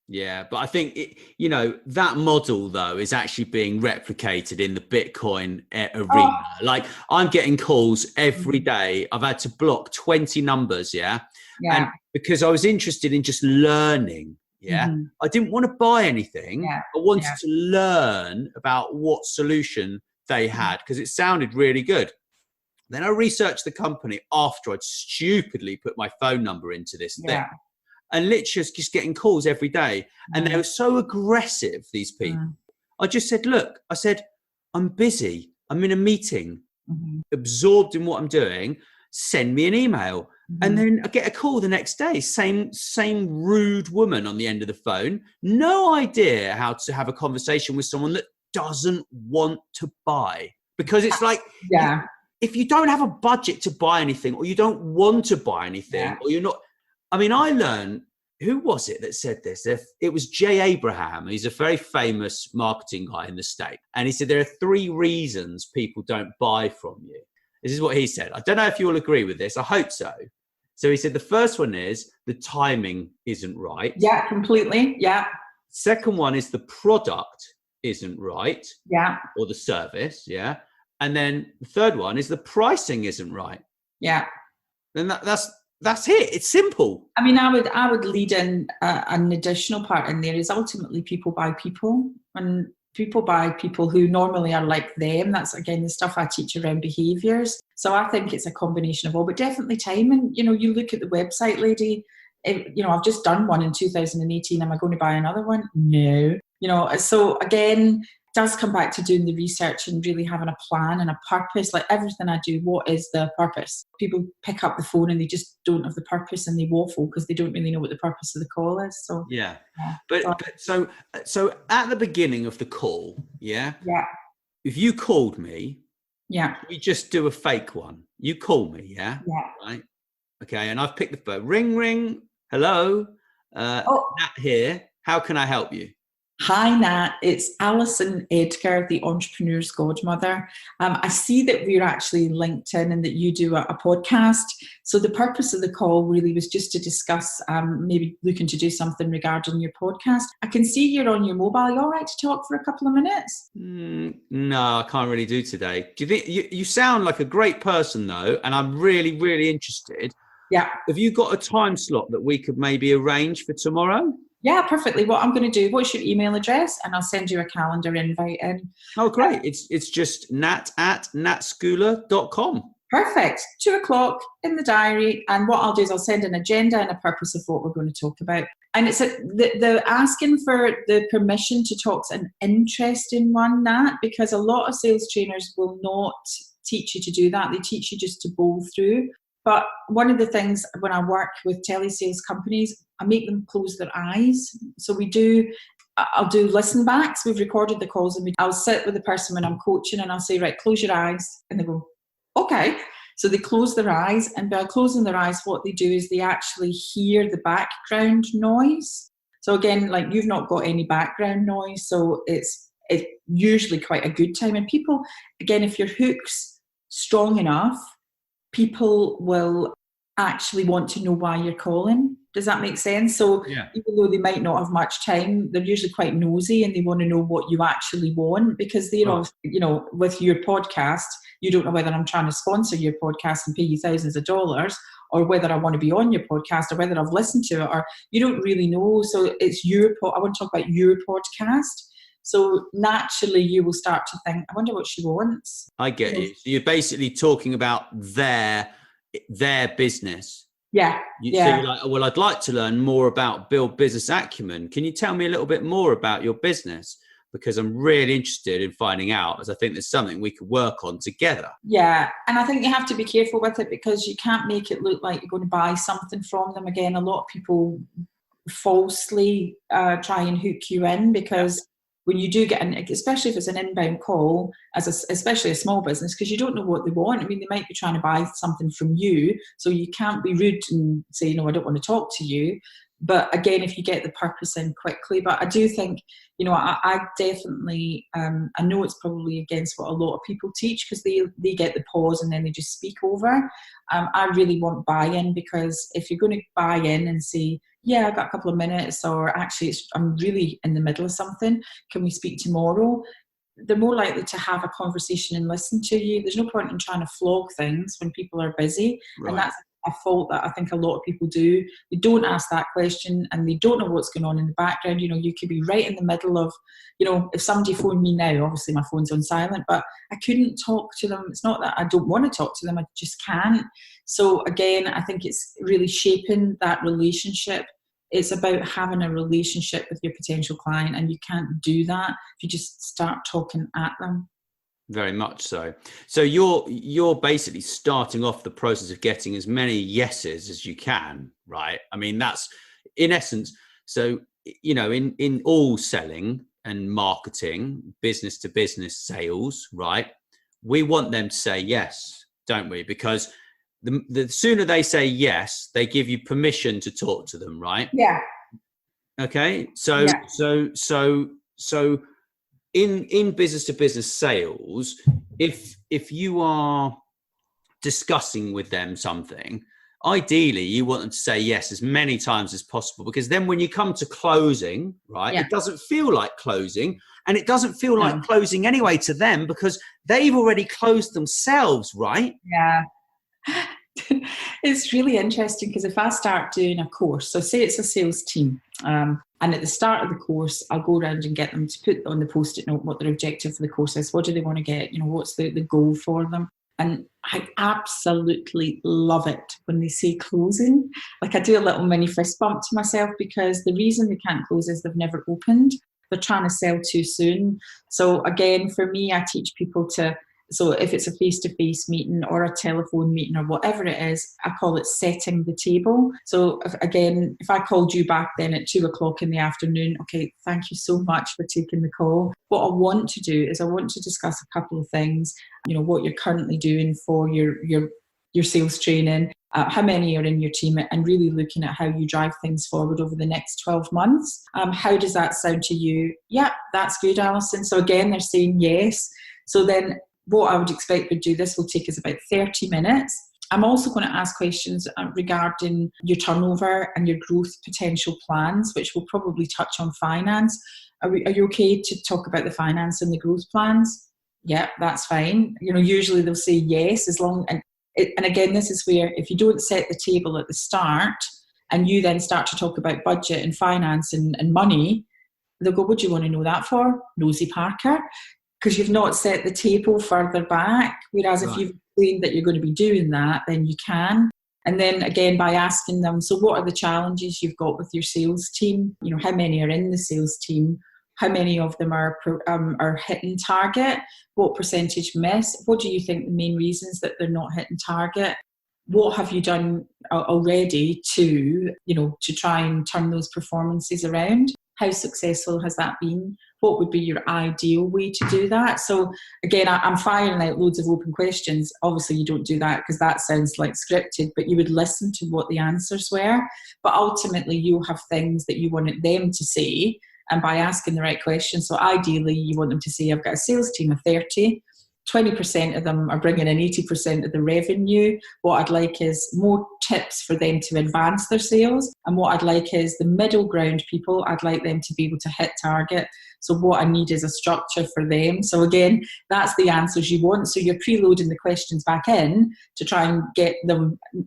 Yeah, but I think that model though is actually being replicated in the Bitcoin arena. Like, I'm getting calls every day. I've had to block 20 numbers, and because I was interested in just learning. I didn't want to buy anything. I wanted to learn about what solution they had, because it sounded really good. Then I researched the company after I'd stupidly put my phone number into this thing, and literally just getting calls every day. And they were so aggressive, these people. I just said, look, I'm busy. I'm in a meeting, absorbed in what I'm doing. Send me an email. And then I get a call the next day, same rude woman on the end of the phone. No idea how to have a conversation with someone that doesn't want to buy, because it's like, if you don't have a budget to buy anything, or you don't want to buy anything, or you're not, I learned, who was it that said this? It was Jay Abraham. He's a very famous marketing guy in the States. And he said, there are 3 reasons people don't buy from you. This is what he said. I don't know if you will agree with this. I hope so. So he said, the first one is the timing isn't right. Yeah, completely. Yeah. Second one is the product isn't right. Yeah. Or the service. Yeah. And then the third one is the pricing isn't right. Yeah. And that's it. It's simple. I would lead in an additional part in there is ultimately people buy people, and people buy people who normally are like them. That's, again, the stuff I teach around behaviours. So I think it's a combination of all, but definitely time. And, you look at the website lady, I've just done one in 2018. Am I going to buy another one? No. So again, it does come back to doing the research and really having a plan and a purpose. Like everything I do, what is the purpose? People pick up the phone and they just don't have the purpose, and they waffle because they don't really know what the purpose of the call is. So so at the beginning of the call, if you called me, we just do a fake one. You call me, right? Okay, and I've picked the phone. Ring, ring. Hello, Nat here. How can I help you? Hi, Nat. It's Alison Edgar, the Entrepreneur's Godmother. I see that we're actually linked in and that you do a podcast. So the purpose of the call really was just to discuss maybe looking to do something regarding your podcast. I can see you're on your mobile. You all right to talk for a couple of minutes? No, I can't really do today. Do you think you sound like a great person though, and I'm really, really interested. Yeah. Have you got a time slot that we could maybe arrange for tomorrow? Yeah, perfectly. What I'm going to do, what's your email address? And I'll send you a calendar invite in. Oh, great. It's just nat@natschooler.com. Perfect. 2:00 in the diary. And what I'll do is I'll send an agenda and a purpose of what we're going to talk about. And it's the asking for the permission to talk's an interesting one, Nat, because a lot of sales trainers will not teach you to do that. They teach you just to bowl through. But one of the things when I work with telesales companies, I make them close their eyes. So I'll do listen backs. We've recorded the calls, and I'll sit with the person when I'm coaching and I'll say, right, close your eyes. And they go, okay. So they close their eyes, and by closing their eyes, what they do is they actually hear the background noise. So again, like you've not got any background noise. So it's usually quite a good time. And people, again, if your hook's strong enough, people will actually want to know why you're calling. Does that make sense? So even though they might not have much time, they're usually quite nosy and they want to know what you actually want, because they're all, with your podcast, You don't know whether I'm trying to sponsor your podcast and pay you thousands of dollars, or whether I want to be on your podcast, or whether I've listened to it, or you don't really know. So it's I want to talk about your podcast. So naturally you will start to think, I wonder what she wants. I get you. So you're basically talking about their business. Yeah. So you're like, well, I'd like to learn more about build business acumen. Can you tell me a little bit more about your business? Because I'm really interested in finding out, as I think there's something we could work on together. Yeah. And I think you have to be careful with it, because you can't make it look like you're going to buy something from them. Again, a lot of people falsely try and hook you in, because when you do get especially if it's an inbound call, especially a small business, because you don't know what they want. I mean, they might be trying to buy something from you, so you can't be rude and say, no, I don't want to talk to you. But again, if you get the purpose in quickly. But I do think, I definitely, I know it's probably against what a lot of people teach, because they get the pause and then they just speak over. I really want buy-in, because if you're going to buy in and say, yeah, I've got a couple of minutes, or actually I'm really in the middle of something, can we speak tomorrow? They're more likely to have a conversation and listen to you. There's no point in trying to flog things when people are busy. Right. And that's a fault that I think a lot of people do. They don't ask that question, and they don't know what's going on in the background. You could be right in the middle of, if somebody phoned me now, obviously my phone's on silent, but I couldn't talk to them. It's not that I don't want to talk to them, I just can't. So again, I think it's really shaping that relationship. It's about having a relationship with your potential client, and you can't do that if you just start talking at them. Very much so. So you're basically starting off the process of getting as many yeses as you can, right? I mean, that's in essence. So, in all selling and marketing, business to business sales, right? We want them to say yes, don't we? Because the sooner they say yes, they give you permission to talk to them, right? Yeah. Okay. So in business to business sales, if you are discussing with them something, ideally you want them to say yes as many times as possible, because then when you come to closing, right, it doesn't feel like closing, and it doesn't feel like closing anyway to them, because they've already closed themselves, right? Yeah. It's really interesting, because if I start doing a course, so say it's a sales team, and at the start of the course, I'll go around and get them to put on the post-it note what their objective for the course is. What do they want to get? What's the goal for them? And I absolutely love it when they say closing. Like, I do a little mini fist bump to myself, because the reason they can't close is they've never opened. They're trying to sell too soon. So again, for me, I teach people so if it's a face-to-face meeting or a telephone meeting or whatever it is, I call it setting the table. So if I called you back then at 2:00 in the afternoon, okay, thank you so much for taking the call. What I want to do is I want to discuss a couple of things, what you're currently doing for your sales training, how many are in your team, and really looking at how you drive things forward over the next 12 months. How does that sound to you? Yeah, that's good, Alison. So again, they're saying yes. So then what I would expect would do this will take us about 30 minutes. I'm also going to ask questions regarding your turnover and your growth potential plans, which will probably touch on finance. Are you okay to talk about the finance and the growth plans? Yeah, that's fine. Usually they'll say yes, as long, and again, this is where if you don't set the table at the start and you then start to talk about budget and finance and money, they'll go, what do you want to know that for, Nosy Parker? Because you've not set the table further back. Whereas if you've explained that you're going to be doing that, then you can. And then again, by asking them, so what are the challenges you've got with your sales team? How many are in the sales team? How many of them are hitting target? What percentage miss? What do you think the main reasons that they're not hitting target? What have you done already to try and turn those performances around? How successful has that been? What would be your ideal way to do that? So again, I'm firing out loads of open questions. Obviously, you don't do that because that sounds like scripted, but you would listen to what the answers were. But ultimately, you'll have things that you wanted them to say, and by asking the right questions. So ideally, you want them to say, I've got a sales team of 30. 20% of them are bringing in 80% of the revenue. What I'd like is more tips for them to advance their sales. And what I'd like is the middle ground people, I'd like them to be able to hit target. So what I need is a structure for them. So again, that's the answers you want. So you're preloading the questions back in to try and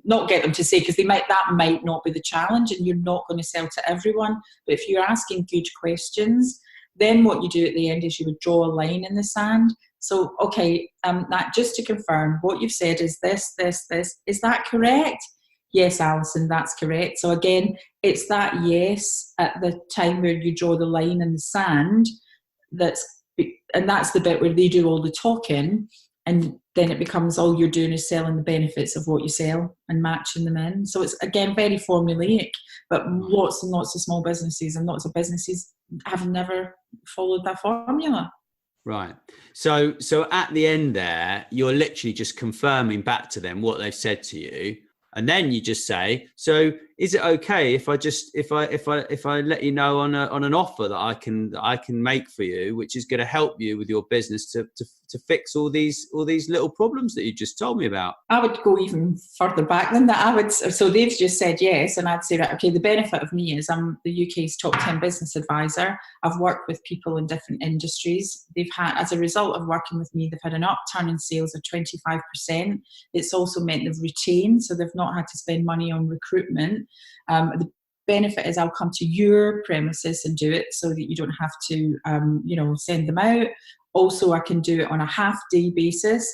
not get them to say, because that might not be the challenge, and you're not going to sell to everyone. But if you're asking good questions, then what you do at the end is you would draw a line in the sand. So, okay, that just to confirm, what you've said is this. Is that correct? Yes, Alison, that's correct. So again, it's that yes at the time where you draw the line in the sand, and that's the bit where they do all the talking, and then it becomes all you're doing is selling the benefits of what you sell and matching them in. So it's, again, very formulaic, but lots and lots of small businesses and lots of businesses have never followed that formula. Right. So at the end there, you're literally just confirming back to them what they've said to you. And then you just say, so is it okay if I let you know on an offer that I can make for you, which is going to help you with your business to fix all these little problems that you just told me about? I would go even further back than that. So they've just said yes, and I'd say, right, okay, the benefit of me is I'm the UK's top 10 business advisor. I've worked with people in different industries. They've had, as a result of working with me, they've had an upturn in sales of 25%. It's also meant they've retained, so they've not had to spend money on recruitment. The benefit is I'll come to your premises and do it so that you don't have to, send them out. Also, I can do it on a half-day basis,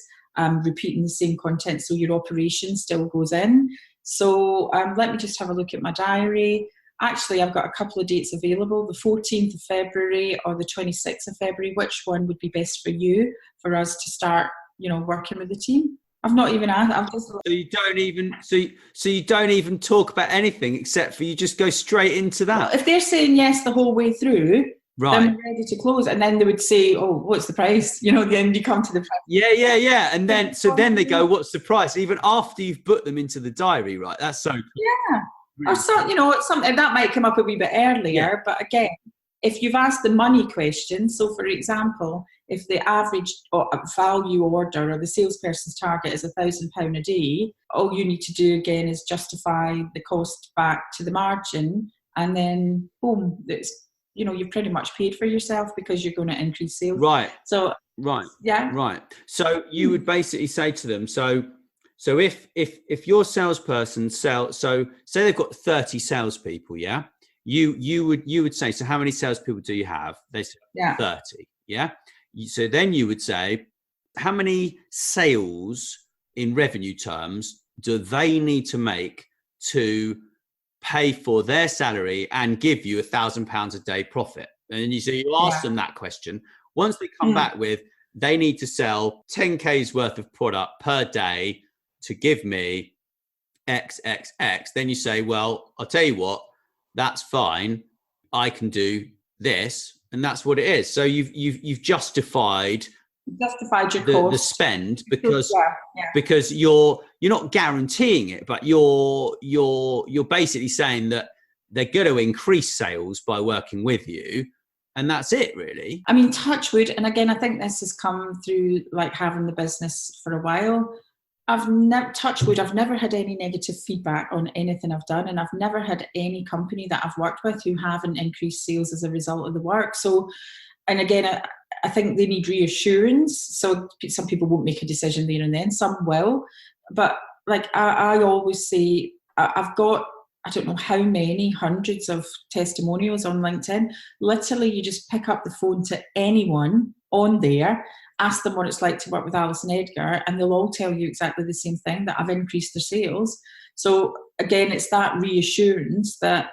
repeating the same content, so your operation still goes in. So let me just have a look at my diary. Actually, I've got a couple of dates available, the 14th of February or the 26th of February. Which one would be best for you, for us to start, working with the team? I've not even asked. So you don't even talk about anything except for you just go straight into that. Well, if they're saying yes the whole way through, right, then we're ready to close, and then they would say, "Oh, what's the price?" Then you come to the price. Yeah, and then then they go, "What's the price?" Even after you've put them into the diary, right? That's so cool. Yeah, or something that might come up a wee bit earlier. Yeah. But again, if you've asked the money question, so for example, if the average value order or the salesperson's target is £1,000 a day, all you need to do again is justify the cost back to the margin, and then boom, you've pretty much paid for yourself because you're going to increase sales. Right. So right. Yeah. Right. So you would basically say to them, so if your salesperson say they've got 30 salespeople, yeah, you would say, so how many salespeople do you have? They say 30. Yeah. So then you would say, how many sales in revenue terms do they need to make to pay for their salary and give you £1,000 a day profit? And you ask them that question. Once they come back with, they need to sell 10K's worth of product per day to give me X, then you say, well, I'll tell you what, that's fine. I can do this. And that's what it is. So you've justified your cost, the spend, because you're not guaranteeing it, but you're basically saying that they're going to increase sales by working with you, and that's it, really. I mean, touch wood, and again, I think this has come through like having the business for a while. I've never had any negative feedback on anything I've done, and I've never had any company that I've worked with who haven't increased sales as a result of the work. So, and again, I think they need reassurance. So some people won't make a decision there and then, some will. But like I always say, I've got, I don't know how many hundreds of testimonials on LinkedIn. Literally, you just pick up the phone to anyone on there, ask them what it's like to work with Alison Edgar, and they'll all tell you exactly the same thing, that I've increased their sales. So again, it's that reassurance that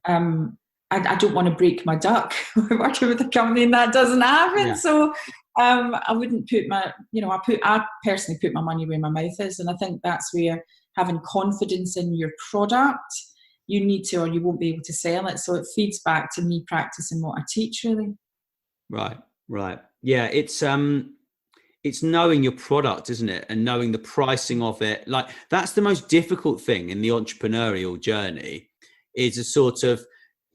I don't want to break my duck working with a company and that doesn't happen. Yeah. So I wouldn't put I personally put my money where my mouth is. And I think that's where having confidence in your product, you need to, or you won't be able to sell it. So it feeds back to me practicing what I teach, really. Right. Yeah, it's knowing your product, isn't it? And knowing the pricing of it. Like, that's the most difficult thing in the entrepreneurial journey, is a sort of,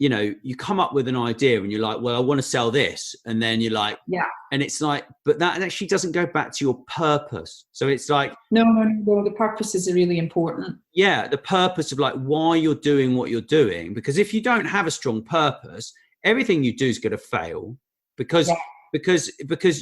you know, you come up with an idea and you're like, well, I want to sell this. And then you're like, Yeah. and it's like, but that actually doesn't go back to your purpose. So it's like, No. The purpose is really important. yeah, the purpose of like why you're doing what you're doing. Because if you don't have a strong purpose, everything you do is going to fail because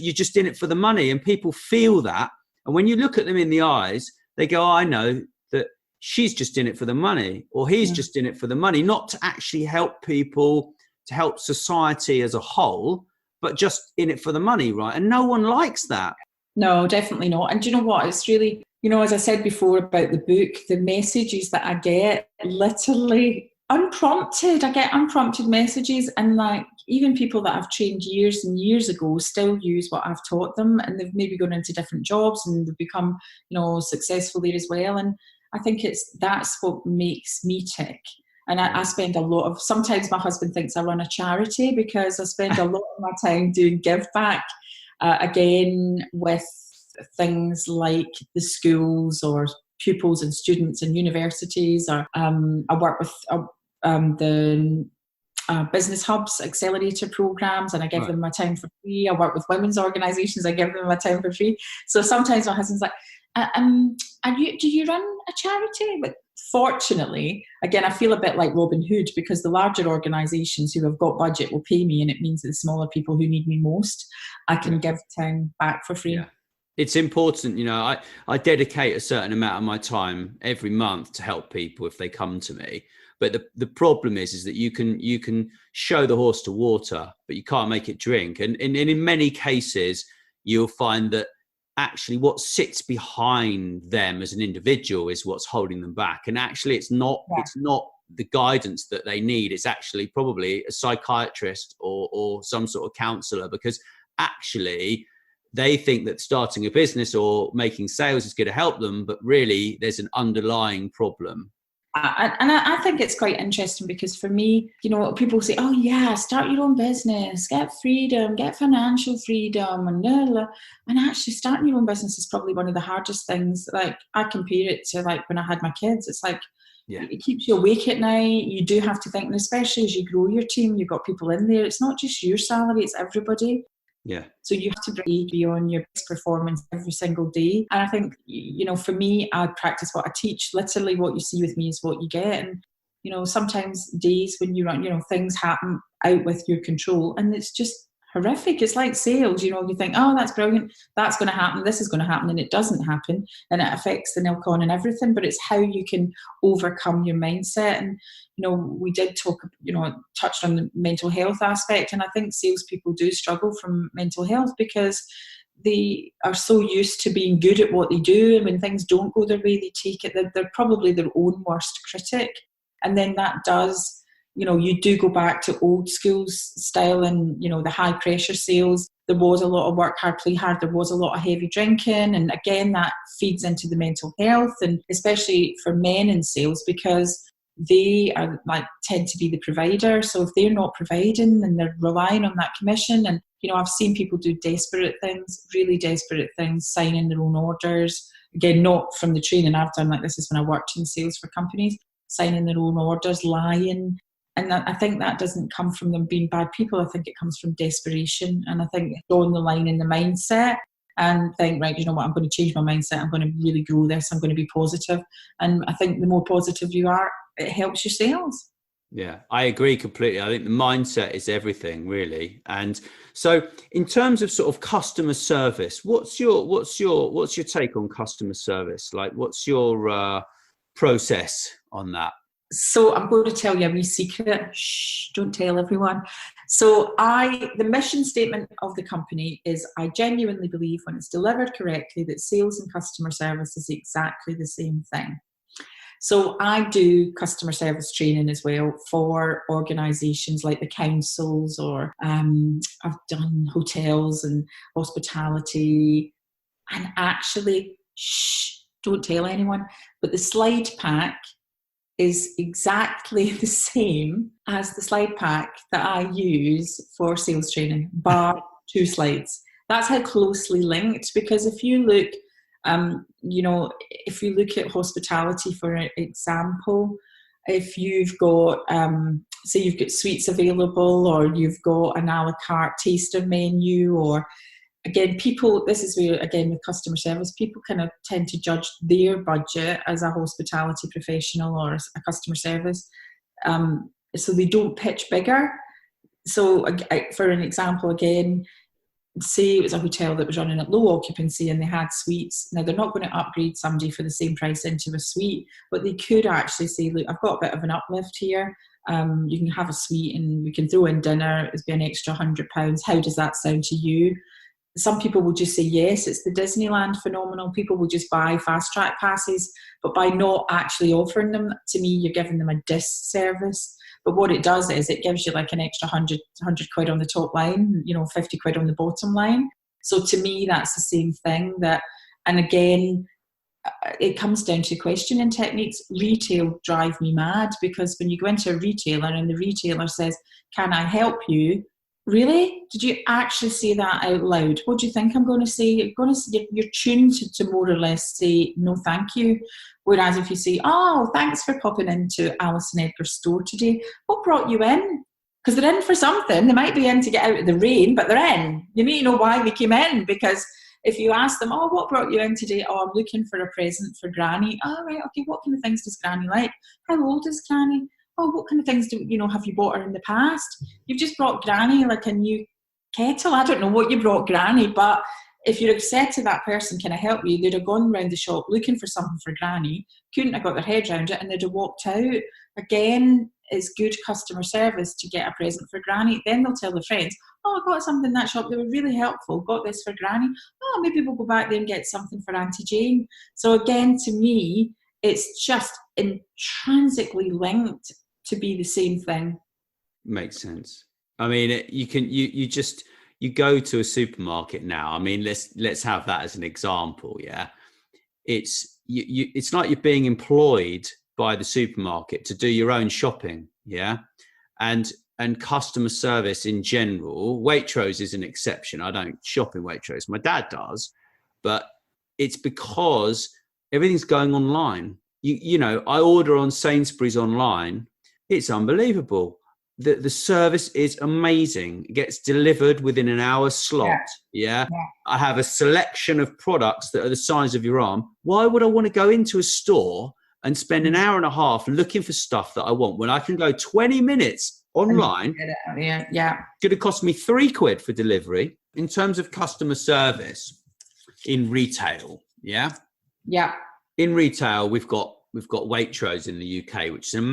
you're just in it for the money, and people feel that. And when you look at them in the eyes, they go, oh, I know that she's just in it for the money, or he's just in it for the money, not to actually help people, to help society as a whole, but just in it for the money, right? And no one likes that. No, definitely not. And do you know what? It's really, you know, as I said before about the book, the messages that I get literally unprompted. I get unprompted messages, and like even people that I've trained years and years ago still use what I've taught them, and they've maybe gone into different jobs and they've become, you know, successful there as well. And I think that's what makes me tick. And I spend a lot of, sometimes my husband thinks I run a charity because I spend a lot of my time doing give back, again, with things like the schools or pupils and students and universities. Or I work with the business hubs, accelerator programs, and I give them my time for free. I work with women's organisations, I give them my time for free. So sometimes my husband's like, do you run a charity? But fortunately, again, I feel a bit like Robin Hood, because the larger organisations who have got budget will pay me, and it means that the smaller people who need me most, I can give time back for free. Yeah. It's important, you know, I dedicate a certain amount of my time every month to help people if they come to me. But the problem is that you can show the horse to water, but you can't make it drink. And in many cases, you'll find that actually what sits behind them as an individual is what's holding them back. And actually it's not the guidance that they need. It's actually probably a psychiatrist or some sort of counselor, because actually they think that starting a business or making sales is going to help them, but really there's an underlying problem. I think it's quite interesting, because for me, you know, people say, oh yeah, start your own business, get freedom, get financial freedom, and actually starting your own business is probably one of the hardest things. Like, I compare it to like when I had my kids. It's like, it keeps you awake at night. You do have to think, and especially as you grow your team, you've got people in there. It's not just your salary, it's everybody. Yeah. So you have to be on your best performance every single day. And I think, you know, for me, I practice what I teach. Literally what you see with me is what you get. And, you know, sometimes days when you run, you know, things happen out with your control, and it's just horrific. It's like sales, you know, you think, oh, that's brilliant, that's going to happen, this is going to happen, and it doesn't happen, and it affects the milk on and everything. But it's how you can overcome your mindset. And, you know, we did talk, you know, touched on the mental health aspect, and I think salespeople do struggle from mental health because they are so used to being good at what they do, and when things don't go their way, they take it, they're probably their own worst critic. And then that does, you know, you do go back to old school style, and, you know, the high pressure sales. There was a lot of work hard, play hard. There was a lot of heavy drinking. And again, that feeds into the mental health, and especially for men in sales, because they are like tend to be the provider. So if they're not providing, then they're relying on that commission. And, you know, I've seen people do desperate things, really desperate things, signing their own orders. Again, not from the training I've done. Like, this is when I worked in sales for companies, signing their own orders, lying. And I think that doesn't come from them being bad people. I think it comes from desperation. And I think drawing the line in the mindset and think, right, you know what, I'm going to change my mindset. I'm going to really grow this. I'm going to be positive. And I think the more positive you are, it helps your sales. Yeah, I agree completely. I think the mindset is everything, really. And so in terms of sort of customer service, what's your take on customer service? Like, what's your process on that? So I'm going to tell you a wee secret. Shh, don't tell everyone. So the mission statement of the company is, I genuinely believe when it's delivered correctly that sales and customer service is exactly the same thing. So I do customer service training as well for organisations like the councils, or I've done hotels and hospitality. And actually, shh, don't tell anyone, but the slide pack is exactly the same as the slide pack that I use for sales training, bar 2 slides. That's how closely linked, because if you look, you know, if you look at hospitality, for example, if you've got say you've got sweets available, or you've got an a la carte taster menu, or again, people, this is where, again, with customer service, people kind of tend to judge their budget as a hospitality professional or a customer service. So they don't pitch bigger. So for an example, again, say it was a hotel that was running at low occupancy and they had suites. Now, they're not going to upgrade somebody for the same price into a suite, but they could actually say, look, I've got a bit of an uplift here. You can have a suite and we can throw in dinner. It'll be an extra £100. How does that sound to you? Some people will just say yes. It's the Disneyland phenomenon. People will just buy fast track passes, but by not actually offering them, to me, you're giving them a disservice. But what it does is it gives you like an extra 100 quid on the top line, 50 quid on the bottom line. So to me, that's the same thing. And again, it comes down to questioning techniques. Retail drive me mad, because when you go into a retailer and the retailer says, can I help you? Really? Did you actually say that out loud? What do you think I'm going to say? You're tuned to more or less say, no, thank you. Whereas if you say, oh, thanks for popping into Alison Edgar's store today. What brought you in? Because they're in for something. They might be in to get out of the rain, but they're in. You need to know why they came in, because if you ask them, oh, what brought you in today? Oh, I'm looking for a present for Granny. Oh, right, okay, what kind of things does Granny like? How old is Granny? Oh, what kind of things have you bought her in the past? You've just brought Granny like a new kettle. I don't know what you brought Granny, but if you'd have said to that person, can I help you? They'd have gone around the shop looking for something for Granny, couldn't have got their head around it, and they'd have walked out. Again, it's good customer service to get a present for Granny. Then they'll tell their friends, oh, I got something in that shop. They were really helpful. Got this for Granny. Oh, maybe we'll go back there and get something for Auntie Jane. So again, to me, it's just intrinsically linked to be the same thing. Makes sense. I mean, you go to a supermarket now. I mean, let's have that as an example. Yeah, it's like you're being employed by the supermarket to do your own shopping. Yeah, and customer service in general. Waitrose is an exception. I don't shop in Waitrose. My dad does, but it's because everything's going online. I order on Sainsbury's online. It's unbelievable. The service is amazing. It gets delivered within an hour slot. Yeah. I have a selection of products that are the size of your arm. Why would I want to go into a store and spend an hour and a half looking for stuff that I want when I can go 20 minutes online? Yeah. Could have cost me £3 for delivery. In terms of customer service in retail, yeah. In retail, we've got Waitrose in the UK, which is an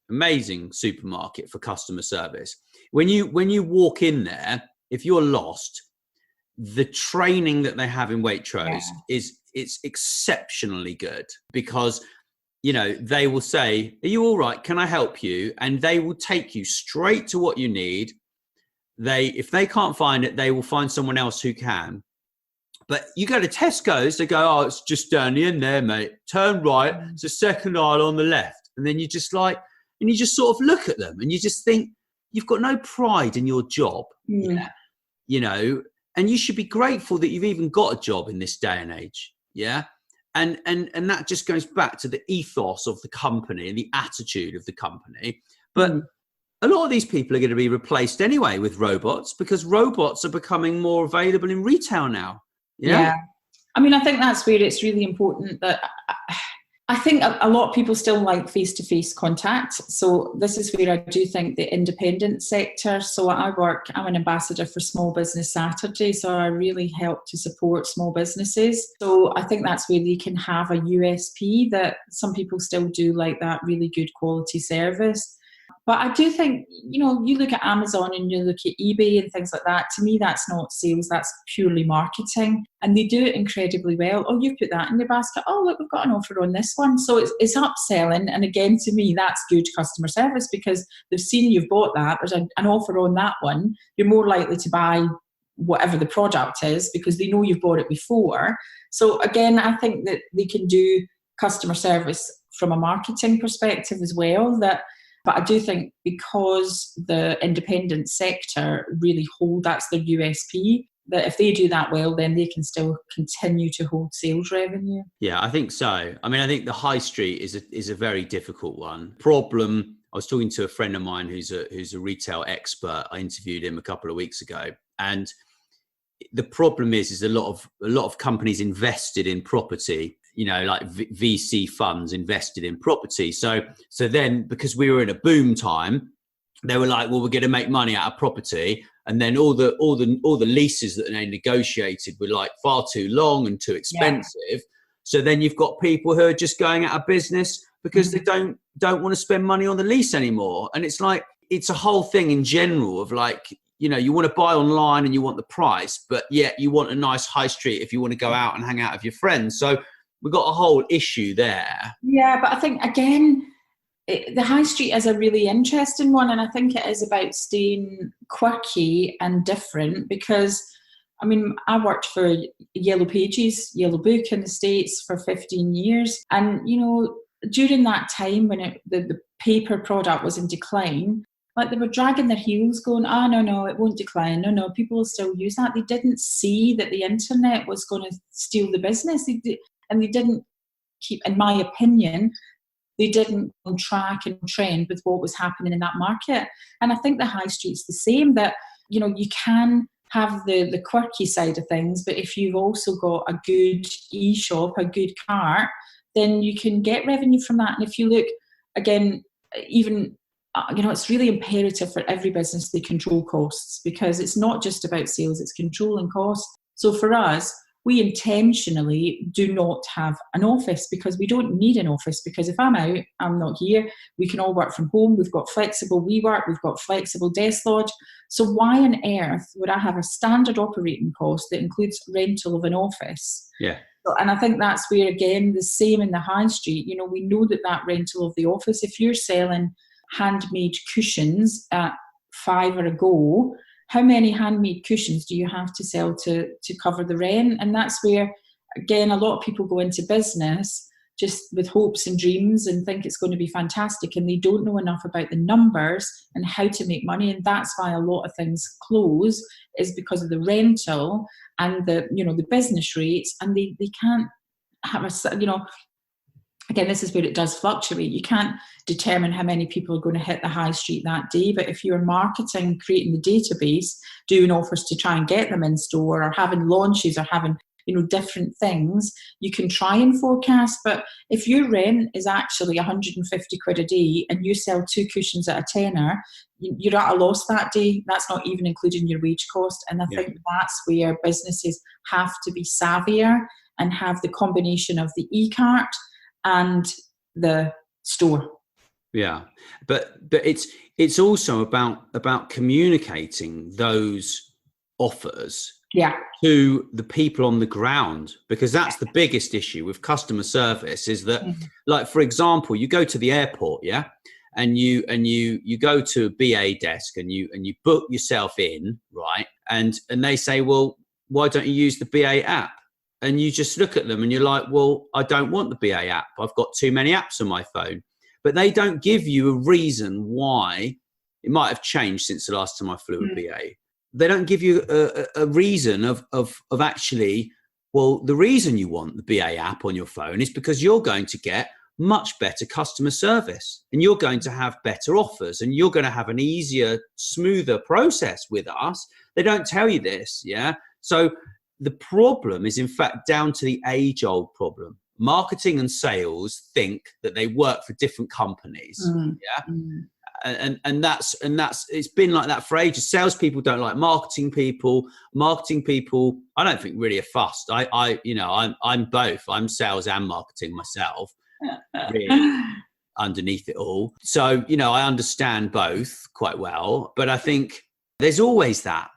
amazing supermarket for customer service. When you walk in there, if you're lost, the training that they have in Waitrose it's exceptionally good, because they will say, are you all right? Can I help you? And they will take you straight to what you need. If they can't find it, they will find someone else who can. But you go to Tesco's, they go, oh, it's just down the end there, mate. Turn right, it's the second aisle on the left. And then you just sort of look at them and you just think, you've got no pride in your job. Yeah. And you should be grateful that you've even got a job in this day and age. Yeah. And that just goes back to the ethos of the company and the attitude of the company. But a lot of these people are going to be replaced anyway with robots, because robots are becoming more available in retail now. Yeah. I mean, I think that's where it's really important that I think a lot of people still like face-to-face contact. So this is where I do think the independent sector. So I'm an ambassador for Small Business Saturday. So I really help to support small businesses. So I think that's where they can have a USP, that some people still do like that really good quality service. But I do think, you look at Amazon and you look at eBay and things like that. To me, that's not sales, that's purely marketing. And they do it incredibly well. Oh, you've put that in your basket. Oh, look, we've got an offer on this one. So it's upselling. And again, to me, that's good customer service, because they've seen you've bought that. There's an offer on that one. You're more likely to buy whatever the product is because they know you've bought it before. So again, I think that they can do customer service from a marketing perspective as well. But I do think because the independent sector really that's their USP, that if they do that well, then they can still continue to hold sales revenue. Yeah, I think so. I mean, I think the high street is a very difficult one. Problem I was talking to a friend of mine who's a retail expert. I interviewed him a couple of weeks ago, and the problem is a lot of companies invested in property, like VC funds invested in property. So then, because we were in a boom time, they were like, well, we're going to make money out of property. And then all the leases that they negotiated were like far too long and too expensive. Yeah. So then you've got people who are just going out of business because they don't want to spend money on the lease anymore. And it's like, it's a whole thing in general of like, you want to buy online and you want the price, but yet you want a nice high street if you want to go out and hang out with your friends. So we've got a whole issue there. Yeah, but I think, again, the high street is a really interesting one. And I think it is about staying quirky and different because, I mean, I worked for Yellow Pages, Yellow Book in the States for 15 years. And, during that time when the paper product was in decline, like they were dragging their heels going, no, it won't decline. No, people will still use that. They didn't see that the internet was going to steal the business. They didn't keep, in my opinion, they didn't track and trend with what was happening in that market. And I think the high street's the same, that, you can have the quirky side of things, but if you've also got a good e-shop, a good cart, then you can get revenue from that. And if you look, again, even, it's really imperative for every business they control costs, because it's not just about sales, it's controlling costs. So for us, we intentionally do not have an office because we don't need an office, because if I'm out, I'm not here. We can all work from home. We've got flexible WeWork. We've got flexible desk lodge. So why on earth would I have a standard operating cost that includes rental of an office? Yeah. And I think that's where, again, the same in the high street. We know that rental of the office, if you're selling handmade cushions at £5 a go, how many handmade cushions do you have to sell to cover the rent? And that's where, again, a lot of people go into business just with hopes and dreams and think it's going to be fantastic, and they don't know enough about the numbers and how to make money. And that's why a lot of things close, is because of the rental and the business rates, and they can't have again, this is where it does fluctuate. You can't determine how many people are going to hit the high street that day. But if you're marketing, creating the database, doing offers to try and get them in store, or having launches, or having, different things, you can try and forecast. But if your rent is actually 150 quid a day and you sell 2 cushions at a tenner, you're at a loss that day. That's not even including your wage cost. And I think that's where businesses have to be savvier and have the combination of the e-cart and the store. Yeah, but it's also about communicating those offers to the people on the ground, because that's the biggest issue with customer service, is that, like, for example, you go to the airport, and you go to a BA desk and you book yourself in, right? And they say, well, why don't you use the BA app? And you just look at them and you're like, well, I don't want the BA app. I've got too many apps on my phone. But they don't give you a reason why. It might have changed since the last time I flew a BA. They don't give you a reason of actually, well, the reason you want the BA app on your phone is because you're going to get much better customer service, and you're going to have better offers, and you're going to have an easier, smoother process with us. They don't tell you this, So the problem is, in fact, down to the age-old problem. Marketing and sales think that they work for different companies, and that's it's been like that for ages. Salespeople don't like marketing people. Marketing people, I don't think, really are fussed. I'm both. I'm sales and marketing myself, really, underneath it all. So I understand both quite well, but I think there's always that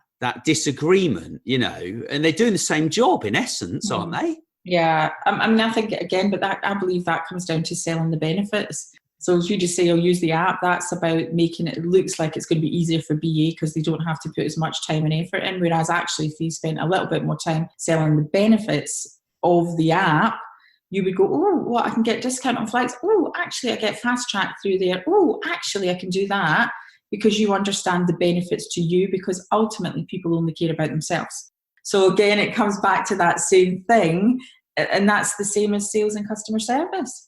disagreement, and they're doing the same job in essence, aren't they? Yeah. I mean, I think, again, but I believe that comes down to selling the benefits. So as you just say, I'll use the app, that's about making it looks like it's going to be easier for BA because they don't have to put as much time and effort in. Whereas actually, if you spent a little bit more time selling the benefits of the app, you would go, oh, well, I can get discount on flights. Oh, actually, I get fast track through there. Oh, actually, I can do that. Because you understand the benefits to you, because ultimately people only care about themselves. So again, it comes back to that same thing, and that's the same as sales and customer service.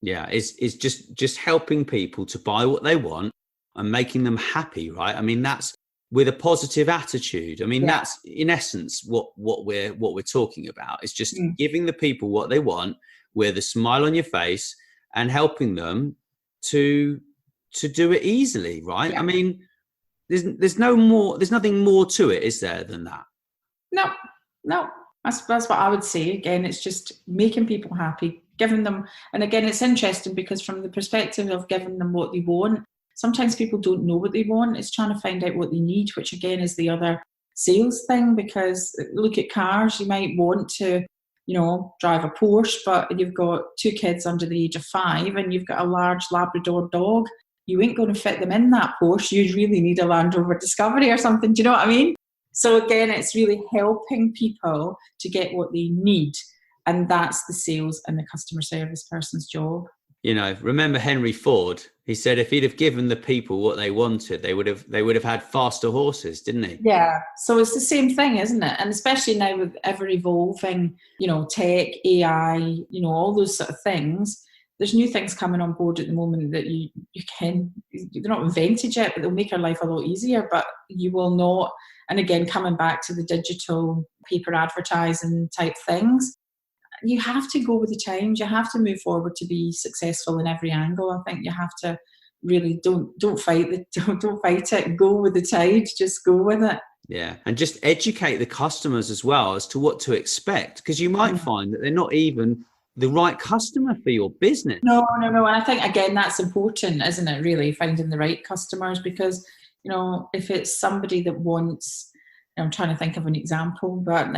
Yeah, it's just helping people to buy what they want and making them happy, right? I mean, that's with a positive attitude. I mean, Yeah. that's in essence what we're talking about. It's just Mm. giving the people what they want with a smile on your face and helping them to do it easily, right? Yeah. I mean, there's nothing more to it, is there, than that? No, no, that's what I would say. Again, it's just making people happy, giving them, and again, it's interesting because from the perspective of giving them what they want, sometimes people don't know what they want. It's trying to find out what they need, which again is the other sales thing. Because look at cars, you might want to, drive a Porsche, but you've got 2 kids under the age of 5, and you've got a large Labrador dog. You ain't going to fit them in that Porsche. You really need a Land Rover Discovery or something. Do you know what I mean? So again, it's really helping people to get what they need. And that's the sales and the customer service person's job. Remember Henry Ford? He said if he'd have given the people what they wanted, they would have had faster horses, didn't he? Yeah. So it's the same thing, isn't it? And especially now with ever evolving, tech, AI, all those sort of things. There's new things coming on board at the moment that they're not invented yet, but they'll make our life a lot easier, but you will not. And again, coming back to the digital paper advertising type things, you have to go with the times. You have to move forward to be successful in every angle. I think you have to really don't fight it. Go with the tide. Just go with it. Yeah, and just educate the customers as well as to what to expect, because you might find that they're not even the right customer for your business. No. And I think, again, that's important, isn't it, really, finding the right customers? Because, if it's somebody that wants, I'm trying to think of an example, but,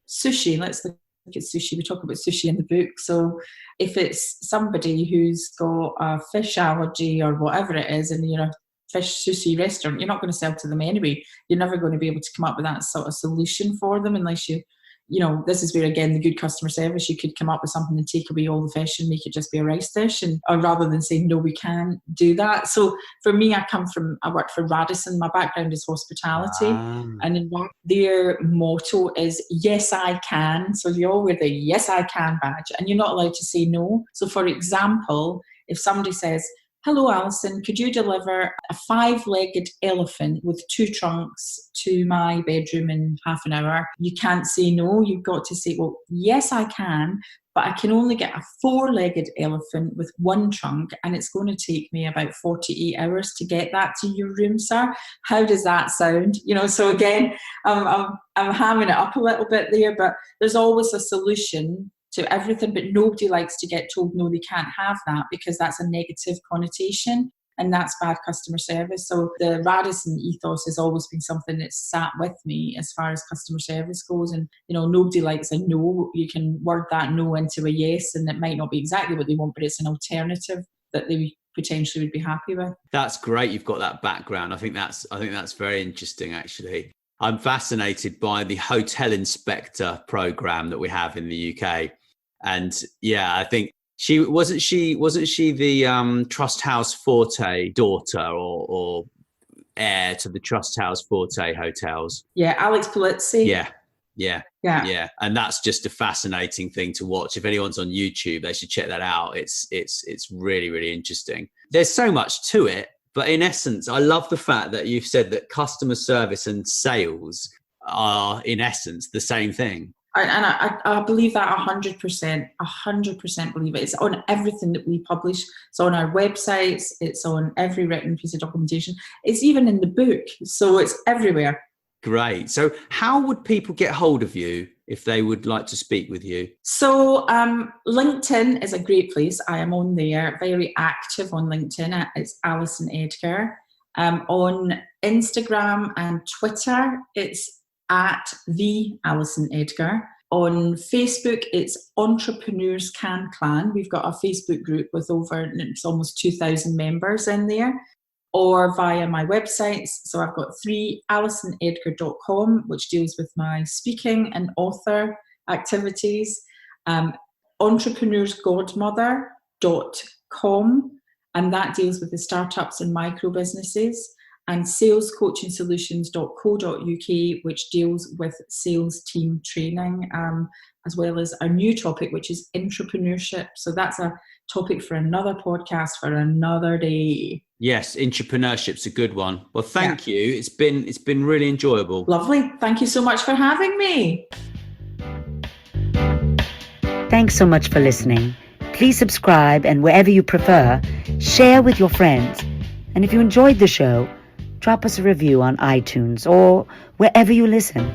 sushi, let's look at sushi. We talk about sushi in the book. So if it's somebody who's got a fish allergy or whatever it is, and you're a fish sushi restaurant, you're not going to sell to them anyway. You're never going to be able to come up with that sort of solution for them unless this is where, again, the good customer service, you could come up with something and take away all the fish and make it just be a rice dish, or rather than saying, no, we can't do that. So for me, I worked for Radisson. My background is hospitality. And in their motto is, yes, I can. So you all wear the yes, I can badge, and you're not allowed to say no. So for example, if somebody says, hello, Alison, could you deliver a 5-legged elephant with 2 trunks to my bedroom in half an hour? You can't say no. You've got to say, well, yes, I can, but I can only get a 4-legged elephant with 1 trunk, and it's going to take me about 48 hours to get that to your room, sir. How does that sound? So again, I'm hamming it up a little bit there, but there's always a solution to everything, but nobody likes to get told no, they can't have that, because that's a negative connotation and that's bad customer service. So the Radisson ethos has always been something that's sat with me as far as customer service goes. And nobody likes a no. You can word that no into a yes, and it might not be exactly what they want, but it's an alternative that they potentially would be happy with. That's great. You've got that background. I think that's very interesting, actually. I'm fascinated by the hotel inspector program that we have in the UK. And yeah, I think wasn't she the Trust House Forte daughter or heir to the Trust House Forte hotels? Yeah, Alex Polizzi. Yeah. And that's just a fascinating thing to watch. If anyone's on YouTube, they should check that out. It's really, really interesting. There's so much to it, but in essence, I love the fact that you've said that customer service and sales are in essence the same thing. I believe that 100% believe it. It's on everything that we publish. It's on our websites. It's on every written piece of documentation. It's even in the book. So it's everywhere. Great. So how would people get hold of you if they would like to speak with you? So LinkedIn is a great place. I am on there, very active on LinkedIn. It's Alison Edgar. On Instagram and Twitter, it's at the Alison Edgar. On Facebook, it's Entrepreneurs Can Clan. We've got a Facebook group with it's almost 2,000 members in there. Or via my websites. So I've got 3, alisonedgar.com, which deals with my speaking and author activities. Entrepreneursgodmother.com, and that deals with the startups and micro businesses. and salescoachingsolutions.co.uk, which deals with sales team training, as well as our new topic, which is entrepreneurship. So that's a topic for another podcast for another day. Yes, entrepreneurship's a good one. Well, thank you. It's been really enjoyable. Lovely. Thank you so much for having me. Thanks so much for listening. Please subscribe, and wherever you prefer, share with your friends. And if you enjoyed the show, drop us a review on iTunes or wherever you listen.